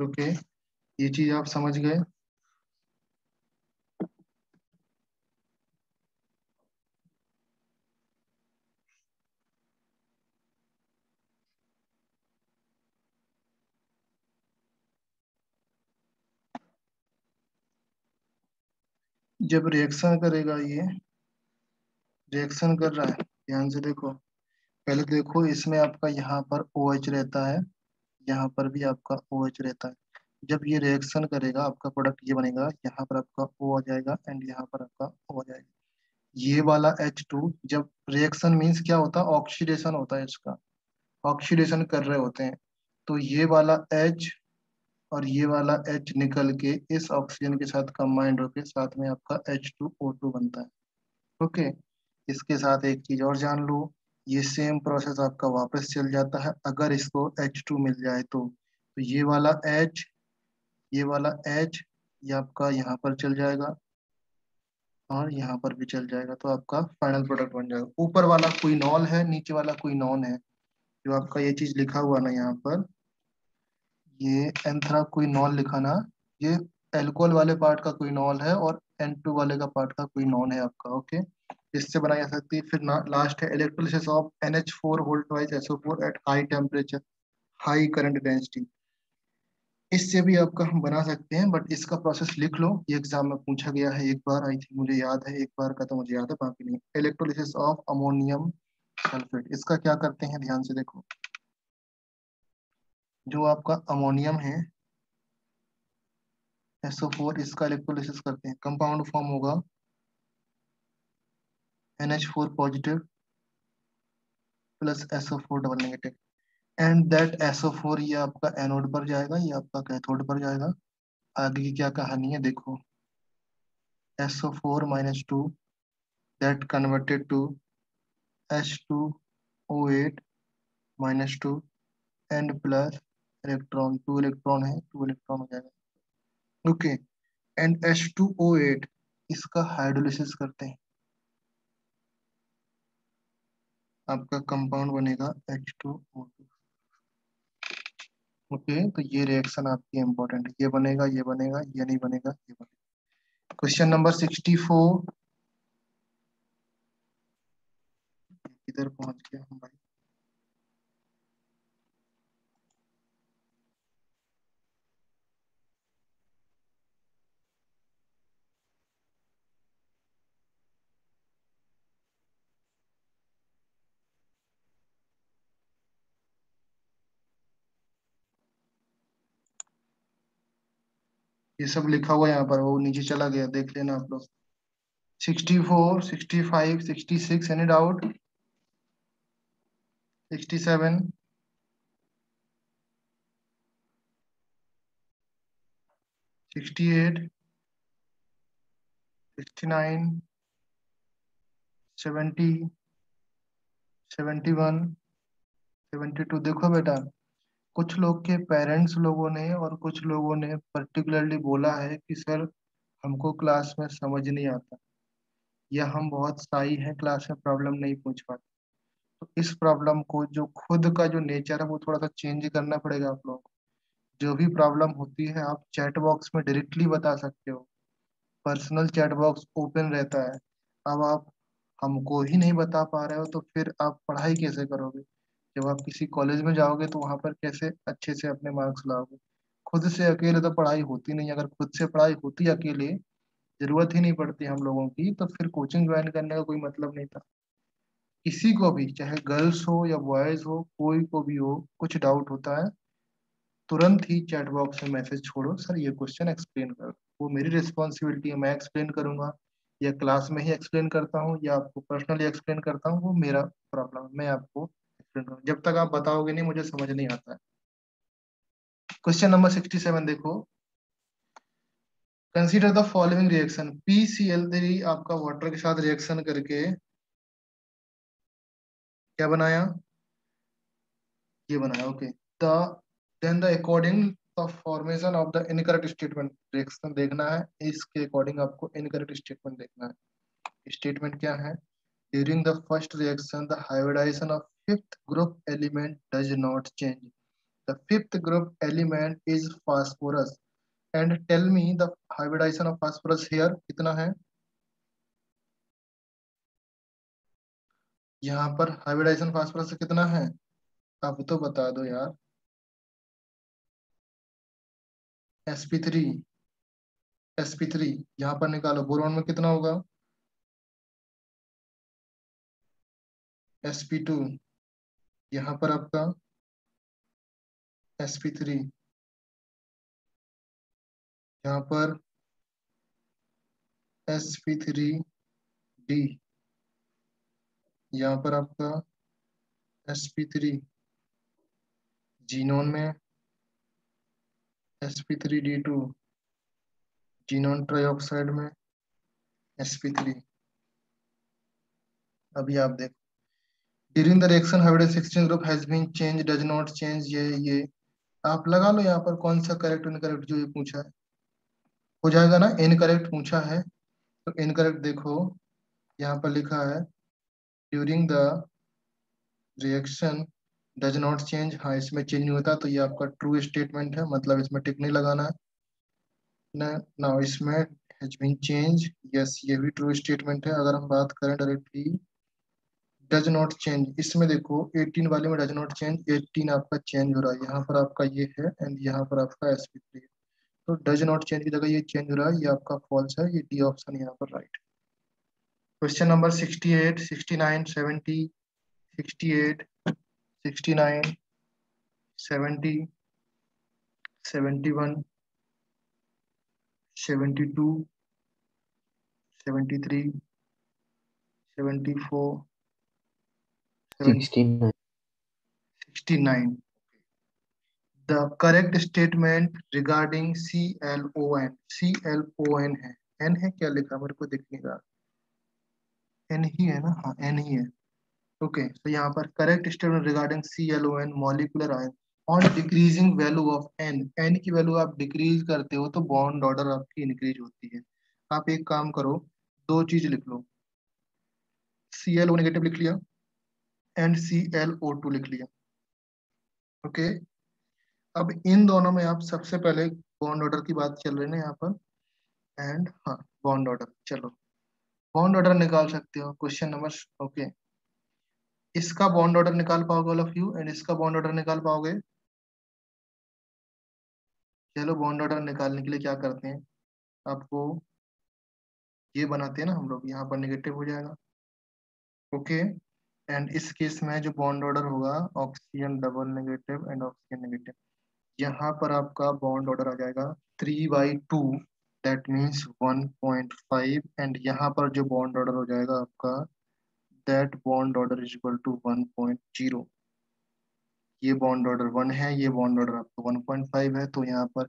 ओके, ये चीज आप समझ गए। जब रिएक्शन करेगा, ये रिएक्शन कर रहा है, ध्यान से देखो। पहले देखो इसमें आपका यहाँ पर OH रहता है, यहाँ पर भी आपका OH रहता है। जब ये रिएक्शन करेगा आपका प्रोडक्ट ये बनेगा, यहाँ पर आपका O आ जाएगा एंड यहाँ पर आपका O आ जाएगा। ये वाला H2 जब रिएक्शन मीन्स क्या होता है, ऑक्सीडेशन होता है इसका, ऑक्सीडेशन कर रहे होते हैं। तो ये वाला H और ये वाला H निकल के इस ऑक्सीजन के साथ कंबाइंड होके साथ में आपका H2O2 बनता है, ओके। इसके साथ एक चीज और जान लो, ये सेम प्रोसेस आपका वापस चल जाता है अगर इसको H2 मिल जाए तो ये वाला H, ये वाला H, ये आपका यहाँ पर चल जाएगा और यहाँ पर भी चल जाएगा, तो आपका फाइनल प्रोडक्ट बन जाएगा। ऊपर वाला कोई नॉन है, नीचे वाला कोई नॉन है, जो आपका ये चीज लिखा हुआ ना यहाँ पर, ये एंथ्राक्विनोल लिखा ना, ये एल्कोहल वाले पार्ट का क्विनोल है और N2 वाले का पार्ट का क्विनोन है आपका, ओके। इससे बनाई जा सकती है। फिर लास्ट है electrolysis of NH4 volt wise SO4 at high temperature, high current density. इससे भी आपका हम बना सकते हैं, बट इसका प्रोसेस लिख लो, ये एग्जाम में पूछा गया है एक बार, आई थिंक मुझे याद है, एक बार का तो मुझे याद है, बाकी नहीं। इलेक्ट्रोलिसिस ऑफ अमोनियम सल्फेट, इसका क्या करते हैं ध्यान से देखो। जो आपका अमोनियम है SO4, इसका इलेक्ट्रोलिसिस करते हैं, कंपाउंड फॉर्म होगा NH4 positive plus SO4 double negative, and that SO4 ये आपका एनोड पर जाएगा, ये आपका कैथोड पर जाएगा। आगे की क्या कहानी है देखो, SO4 minus 2 that converted to H2O8 minus 2 and plus electron, 2 electron है, 2 इलेक्ट्रॉन हो जाएगा, ओके। एंड H2O8 इसका हाइड्रोलिसिस करते हैं, आपका कंपाउंड बनेगा H2O2, ओके। तो ये रिएक्शन आपकी इंपॉर्टेंट है, ये बनेगा, ये बनेगा, ये नहीं बनेगा, ये बनेगा। क्वेश्चन नंबर 64, इधर पहुंच गया हम भाई। ये सब लिखा हुआ है यहाँ पर, वो नीचे चला गया, देख लेना आप लोग। 64, 65, 66, एनी डाउट? 67, 68, 69, 70, 71, 72। देखो बेटा, कुछ लोग के पेरेंट्स लोगों ने और कुछ लोगों ने पर्टिकुलरली बोला है कि सर हमको क्लास में समझ नहीं आता, या हम बहुत शाई हैं, क्लास में प्रॉब्लम नहीं पूछ पाते। तो इस प्रॉब्लम को, जो खुद का जो नेचर है, वो थोड़ा सा चेंज करना पड़ेगा आप लोगों को। जो भी प्रॉब्लम होती है आप चैट बॉक्स में डायरेक्टली बता सकते हो, पर्सनल चैट बॉक्स ओपन रहता है। अब आप हमको ही नहीं बता पा रहे हो तो फिर आप पढ़ाई कैसे करोगे? जब आप किसी कॉलेज में जाओगे तो वहां पर कैसे अच्छे से अपने मार्क्स लाओगे? खुद से अकेले तो पढ़ाई होती नहीं। अगर खुद से पढ़ाई होती अकेले, जरूरत ही नहीं पड़ती हम लोगों की, तो फिर कोचिंग ज्वाइन करने का कोई मतलब नहीं था। किसी को भी, चाहे गर्ल्स हो या बॉयज हो, कोई को भी हो, कुछ डाउट होता है, तुरंत ही चैट बॉक्स में मैसेज छोड़ो, सर ये क्वेश्चन एक्सप्लेन करो। वो मेरी रिस्पॉन्सिबिलिटी है, मैं एक्सप्लेन करूंगा, या क्लास में ही एक्सप्लेन करता हूँ, या आपको पर्सनली एक्सप्लेन करता हूँ, वो मेरा प्रॉब्लम है, मैं आपको एक्सप्लेन करूँ। जब तक आप बताओगे नहीं, मुझे समझ नहीं आता है। क्वेश्चन नंबर 67 देखो। Consider the following reaction. PCl3 आपका वाटर के साथ रिएक्शन करके क्या बनाया? ये बनाया, okay. The then the according the formation of the incorrect statement reaction देखना है। इसके अकॉर्डिंग आपको इनकरेक्ट स्टेटमेंट देखना है। स्टेटमेंट क्या है? During the first reaction the hybridisation of fifth group element does not change. The fifth group element is phosphorus and tell me the hybridisation of phosphorus here कितना है? यहाँ पर हाइब्रिडाइजेशन फास्फोरस कितना है? आप तो बता दो यार। sp3, sp3 यहाँ पर निकालो, बोरॉन में कितना होगा? sp2 यहाँ पर आपका sp3, यहाँ पर sp3d, यहाँ पर आपका sp3 जीनोन में, sp3d2 जीनोन ट्राइऑक्साइड में, sp3। अभी आप देखो, during the reaction hybridised 16 group has been change does not change, ये आप लगा लो यहाँ पर कौन सा करेक्ट इनकरेक्ट जो ये पूछा है। हो जाएगा ना? इनकरेक्ट पूछा है तो इनकरेक्ट देखो, यहाँ पर लिखा है during the reaction does not change. हाँ, इसमें चेंज नहीं होता, तो ये आपका ट्रू स्टेटमेंट है, मतलब इसमें टिक नहीं लगाना है ना। ना इसमें हैज बीन चेंज, यस ये भी ट्रू स्टेटमेंट है। अगर हम बात करें डायरेक्टली डज नॉट चेंज, इसमें देखो 18 वाले में डज नॉट चेंज, 18 आपका चेंज हो रहा है, यहाँ पर आपका ये है एंड यहाँ पर आपका sp3 है। तो डज नॉट चेंज की जगह ये चेंज हो रहा है, ये आपका फॉल्स है, ये डी ऑप्शन यहाँ पर right. Question number 68, 69, 70, 68, 69, 70, 71, 72, 73, 74, 69 69। The correct statement regarding CLON, CLON है, N है क्या लिखा मेरे को दिख नहीं रहा, N ही है ना? हाँ N ही है, ओके। तो यहाँ पर correct statement regarding CLON molecular ion on decreasing value of N, N की वैल्यू आप डिक्रीज करते हो तो बॉन्ड ऑर्डर आपकी इंक्रीज होती है। आप एक काम करो, दो चीज लिख लो, ClO नेगेटिव लिख लिया एंड ClO2 लिख लिया, ओके। अब इन दोनों में आप सबसे पहले बॉन्ड ऑर्डर की बात चल रही है ना यहाँ पर, एंड हाँ बॉन्ड ऑर्डर, चलो बॉन्ड ऑर्डर निकाल सकते हो। क्वेश्चन नंबर, ओके, इसका बॉन्ड ऑर्डर निकाल पाओगे ऑल ऑफ यू, एंड इसका बॉन्ड ऑर्डर निकाल पाओगे? चलो बॉन्ड ऑर्डर निकालने के लिए क्या करते हैं, आपको ये बनाते हैं ना हम लोग, यहाँ पर नेगेटिव हो जाएगा, ओके। एंड इस केस में जो बॉन्ड ऑर्डर होगा, oxygen double negative and oxygen negative, यहाँ पर आपका बॉन्ड ऑर्डर आ जाएगा 3/2, दैट मीन्स 1.5, एंड यहाँ पर जो बॉन्ड ऑर्डर हो जाएगा आपका, that bond order is equal to 1.0। ये बॉन्ड ऑर्डर 1 है, ये बॉन्ड ऑर्डर आपका 1.5 है, तो यहाँ पर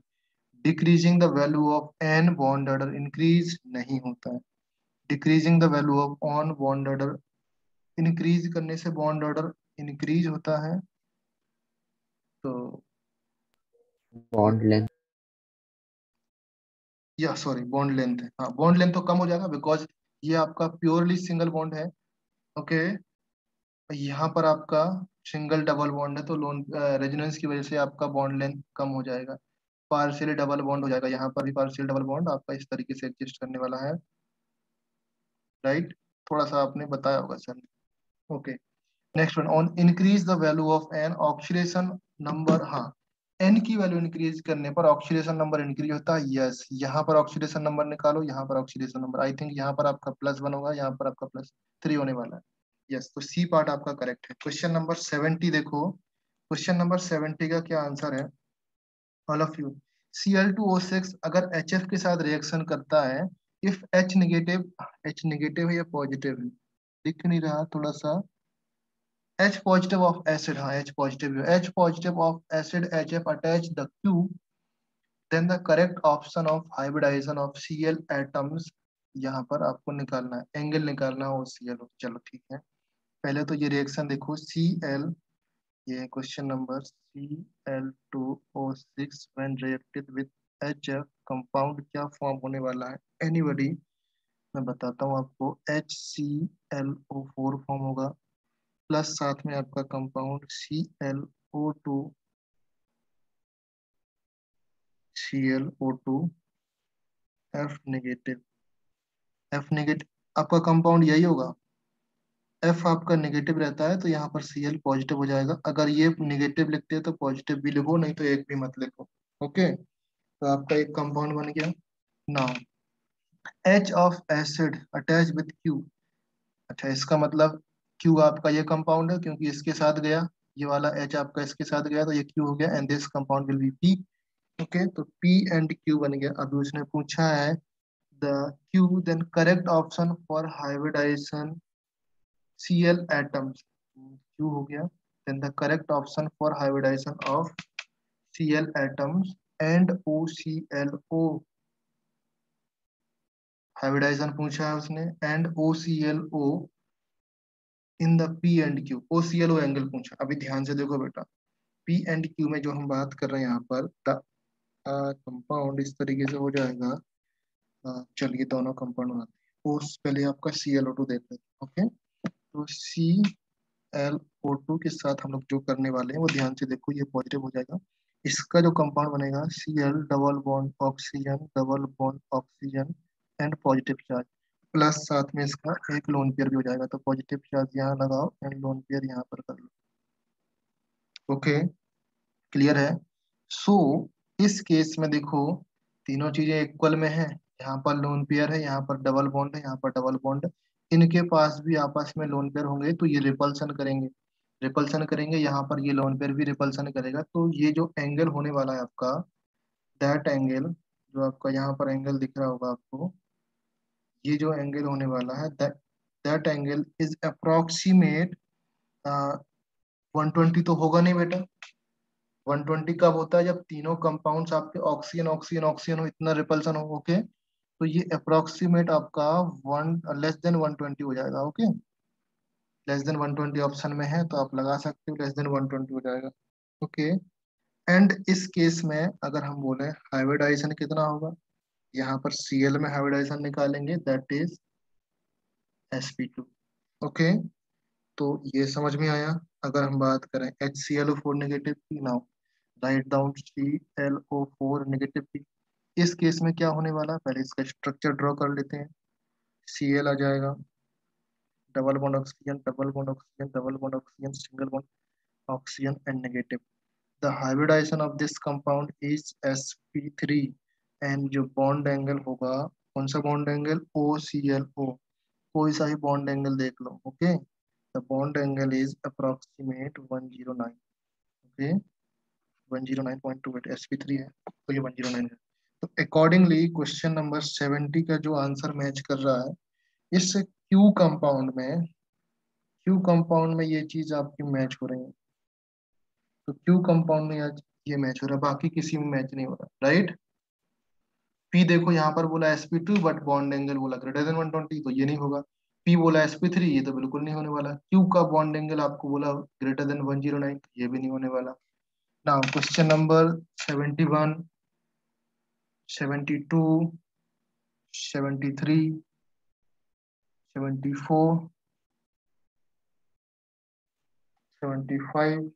decreasing the value of an bond order increase नहीं होता है। Decreasing the value of on bond order, increase करने से बॉन्ड ऑर्डर इंक्रीज होता है। तो बॉन्ड लेंथ। या सॉरी, बॉन्ड लेंथ है, हाँ बॉन्ड लेंथ तो कम हो जाएगा बिकॉज ये आपका प्योरली सिंगल बॉन्ड है। ओके, यहाँ पर आपका सिंगल डबल बॉन्ड है, तो लोन रेजोनेंस की वजह से आपका बॉन्ड लेंथ कम हो जाएगा। पार्शियली डबल बॉन्ड हो जाएगा, यहाँ पर भी पार्शियल डबल बॉन्ड आपका इस तरीके से एडजस्ट करने वाला है, राइट। थोड़ा सा आपने बताया होगा sir. Okay, next one, on increase the value of an oxidation number. हाँ, एन की वैल्यू इंक्रीज करने पर ऑक्सीडेशन नंबर इंक्रीज होता है। यस, यहाँ पर ऑक्सीडेशन नंबर निकालो, यहाँ पर ऑक्सीडेशन नंबर, आई थिंक यहाँ पर आपका +1 होगा, यहाँ पर आपका +3 होने वाला है। यस, तो सी पार्ट आपका करेक्ट है। क्वेश्चन नंबर 70 देखो, क्वेश्चन नंबर 70 का क्या आंसर है, ऑल ऑफ यू। Cl2O6 अगर HF के साथ रिएक्शन करता है, if H negative, H negative है या पॉजिटिव है, दिख नहीं रहा थोड़ा सा, H positive of acid, हाँ H positive, H positive of acid HF attach the Q, then the correct option of hybridization of Cl atoms, यहाँ पर आपको निकालना है, एंगल निकालना है OCl। चलो ठीक है, पहले तो ये रिएक्शन देखो, Cl, ये question number, Cl2O6 when reacted with HF compound क्या फॉर्म होने वाला है, एनीबॉडी, मैं बताता हूँ आपको, HClO4 फॉर्म होगा, प्लस साथ में आपका compound ClO2, ClO2 F negative, F negative आपका कंपाउंड यही होगा। F आपका नेगेटिव रहता है तो यहाँ पर Cl पॉजिटिव हो जाएगा, अगर ये नेगेटिव लिखते हैं तो पॉजिटिव भी लिखो, नहीं तो एक भी मत लिखो। ओके, तो आपका एक कंपाउंड बन गया। Now H of acid attach with Q, अच्छा इसका मतलब Q आपका ये कंपाउंड है क्योंकि इसके साथ गया, ये वाला H आपका इसके साथ गया तो ये Q हो गया, and this compound will be P। Okay, तो P एंड Q बन गया। अभी उसने पूछा है the Q, then correct option for hybridisation Cl atoms, Q हो गया, then the correct option for hybridisation of Cl atoms and OClO, hybridisation पूछा है उसने, and OClO in the P and Q, OClO angle पूछा। अभी ध्यान से देखो बेटा, P एंड Q में जो हम बात कर रहे हैं यहाँ पर, द कंपाउंड इस तरीके से हो जाएगा। चलिए दोनों कंपाउंड बनाते हैं, उस पहले आपका ClO2 देख लेते हैं। ओके, तो ClO2 के साथ हम लोग जो करने वाले हैं वो ध्यान से देखो, ये पॉजिटिव हो जाएगा, इसका जो कंपाउंड बनेगा Cl double bond oxygen, double bond oxygen and positive charge, plus साथ में इसका एक लोन पेयर भी हो जाएगा, तो पॉजिटिव चार्ज यहाँ लगाओ एंड लोन पेयर यहाँ पर कर लो। ओके, क्लियर है। सो इस केस में देखो, तीनों चीजें इक्वल में है, यहाँ पर लोन पेयर है, यहाँ पर डबल बॉन्ड है, यहाँ पर डबल बॉन्ड है, इनके पास भी आपस में लोन पेयर होंगे तो ये रिपल्सन करेंगे, रिपल्सन करेंगे, यहाँ पर ये लोन पेयर भी रिपल्सन करेगा, तो ये जो एंगल होने वाला है आपका, दैट एंगल, जो आपका यहाँ पर एंगल दिख रहा होगा आपको, ये जो एंगल होने वाला है, दैट एंगल इज अप्रोक्सीमेट 120 तो होगा नहीं बेटा, 120 कब होता है, जब तीनों कंपाउंड्स आपके ऑक्सीजन ऑक्सीजन ऑक्सीजन हो, इतना रिपल्सन हो। ओके, तो ये अप्रोक्सीमेट आपका वन लेस देन 120 हो जाएगा। ओके, लेस देन 120 ऑप्शन में है तो आप लगा सकते हो, लेस देन 120 हो जाएगा। ओके, एंड इस केस में अगर हम बोले हाइब्रिडाइजेशन कितना होगा, यहाँ पर Cl में हाइब्रिडाइजेशन निकालेंगे, दैट इज sp2। ओके, तो ये समझ में आया। अगर हम बात करें HClO4 नेगेटिव की, now write down ClO4 negative की, इस केस में क्या होने वाला है, पहले इसका स्ट्रक्चर ड्रॉ कर लेते हैं। Cl आ जाएगा, double bond oxygen, double bond oxygen, double bond oxygen, single bond oxygen and negative. The hybridisation of this compound is sp3, and जो बॉन्ड एंगल होगा, कौन सा बॉन्ड एंगल, OClO, कोई सा ही बॉन्ड एंगल देख लो। Okay, the bond angle is approximate 109। Okay, 109.28 sp3 है तो ये 109 है। तो अकॉर्डिंगली क्वेश्चन नंबर 70 का जो आंसर मैच कर रहा है इस क्यू कंपाउंड में ये चीज आपकी मैच हो रही है। तो क्यू कंपाउंड में आज ये मैच हो रहा है, बाकी किसी में मैच नहीं हो रहा, राइट। पी देखो यहाँ पर बोला sp2 बट बॉन्ड एंगल बोला ग्रेटर देन 120, तो ये नहीं होगा। पी बोला sp3, ये तो बिल्कुल नहीं होने वाला। क्यू का बॉन्ड एंगल आपको बोला ग्रेटर देन 109, ये भी नहीं होने वाला। Now question number 71, 72, 73, 74, 75,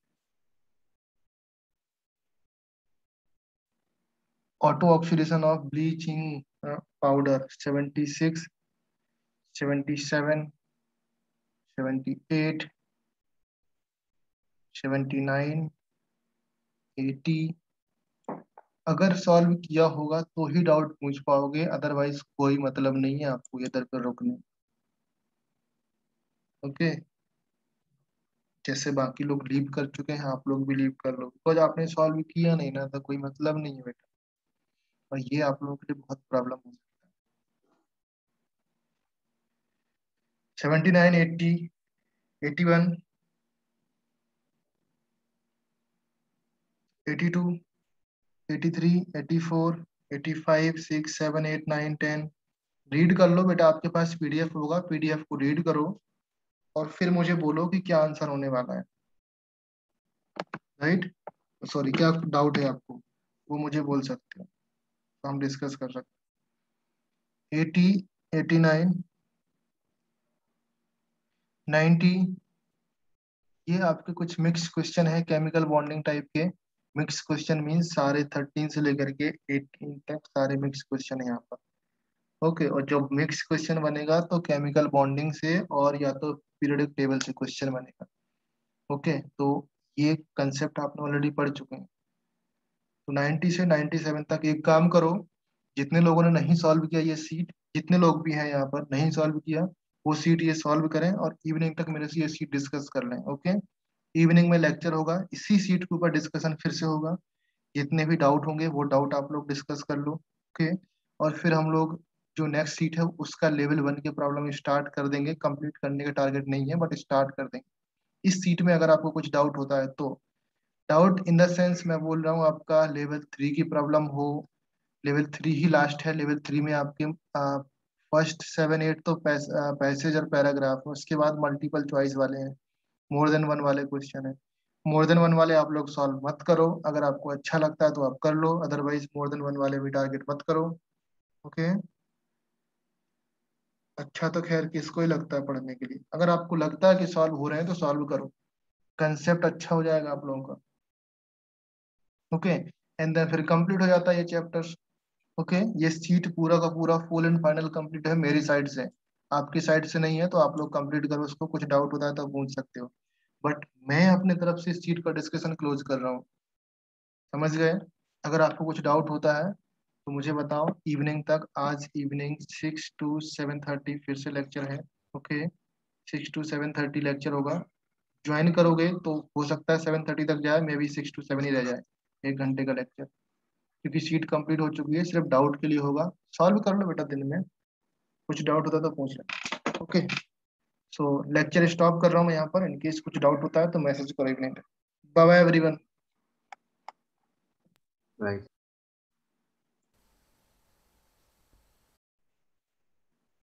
auto oxidation of bleaching powder 76, 77, 78, 79, 80। अगर सॉल्व किया होगा तो ही डाउट पूछ पाओगे, अदरवाइज कोई मतलब नहीं है आपको इधर पर रोकने। ओके, जैसे बाकी लोग लीव कर चुके हैं आप लोग भी लीव कर लो, बिकॉज आपने सॉल्व किया नहीं ना, तो कोई मतलब नहीं है बेटा, और ये आप लोगों के लिए बहुत प्रॉब्लम हो सकता है। 79, 80, 81, 82, 83, 84, 85, 6, 7, 8, 9, 10। रीड कर लो बेटा, आपके पास पीडीएफ होगा, पीडीएफ को रीड करो और फिर मुझे बोलो कि क्या आंसर होने वाला है, राइट। सॉरी, क्या डाउट है आपको वो मुझे बोल सकते हो, तो हम डिस्कस कर सकते हैं। 80, 89, 90, ये आपके कुछ मिक्स क्वेश्चन है, केमिकल बॉन्डिंग टाइप के। मिक्स क्वेश्चन मीन्स सारे 13 से लेकर के 18 तक सारे मिक्स क्वेश्चन है यहाँ पर। ओके, और जब मिक्स क्वेश्चन बनेगा तो केमिकल बॉन्डिंग से और या तो पीरियोडिक टेबल से क्वेश्चन बनेगा। ओके, तो ये कंसेप्ट आपने ऑलरेडी पढ़ चुके हैं। तो 90 से 97 तक एक काम करो, जितने लोगों ने नहीं सॉल्व किया ये सीट, जितने लोग भी हैं यहाँ पर नहीं सॉल्व किया, वो सीट ये सॉल्व करें और इवनिंग तक मेरे से ये सीट डिस्कस कर लें। ओके, इवनिंग में लेक्चर होगा, इसी सीट के ऊपर डिस्कशन फिर से होगा। जितने भी डाउट होंगे वो डाउट आप लोग डिस्कस कर लो। ओके, और फिर हम लोग जो नेक्स्ट सीट है उसका लेवल 1 के प्रॉब्लम स्टार्ट कर देंगे। कंप्लीट करने का टारगेट नहीं है बट स्टार्ट कर देंगे। इस सीट में अगर आपको कुछ डाउट होता है तो, डाउट इन द सेंस मैं बोल रहा हूँ आपका लेवल 3 की प्रॉब्लम हो, लेवल 3 ही लास्ट है। लेवल 3 में आपके फर्स्ट 7, 8 तो पैसेज और पैराग्राफ है, उसके बाद मल्टीपल चॉइस वाले हैं, मोर देन वन वाले क्वेश्चन है। मोर देन वन वाले आप लोग सॉल्व मत करो, अगर आपको अच्छा लगता है तो आप कर लो, अदरवाइज मोर देन वन वाले भी टारगेट मत करो। ओके, अच्छा तो खैर किसको ही लगता है पढ़ने के लिए, अगर आपको लगता है कि सॉल्व हो रहे हैं तो सॉल्व करो, कंसेप्ट अच्छा हो जाएगा आप लोगों का। ओके, एंड देन फिर कंप्लीट हो जाता है ये चैप्टर। ओके, ये सीट पूरा का पूरा फुल एंड फाइनल कंप्लीट है मेरी साइड से। आपकी साइड से नहीं है तो आप लोग कंप्लीट करो उसको, कुछ डाउट होता है तो पूछ सकते हो, बट मैं अपने तरफ से इस सीट का डिस्कशन क्लोज कर रहा हूँ। समझ गए। अगर आपको कुछ डाउट होता है तो मुझे बताओ इवनिंग तक। आज इवनिंग 6 to 7:30 फिर से लेक्चर है। ओके, 6 to 7:30 लेक्चर होगा। ज्वाइन करोगे तो हो सकता है 7:30 तक जाए, मे बी 6 to 7 ही रह जाए, 1 घंटे का लेक्चर, क्योंकि सीट कंप्लीट हो चुकी है, सिर्फ डाउट के लिए होगा। सॉल्व कर लो बेटा दिन में, कुछ डाउट होता है तो पूछ ले। ओके, सो लेक्चर स्टॉप कर रहा हूँ मैं यहाँ पर, इनकेस कुछ डाउट होता है तो मैसेज करो evening. Bye bye everyone. Right.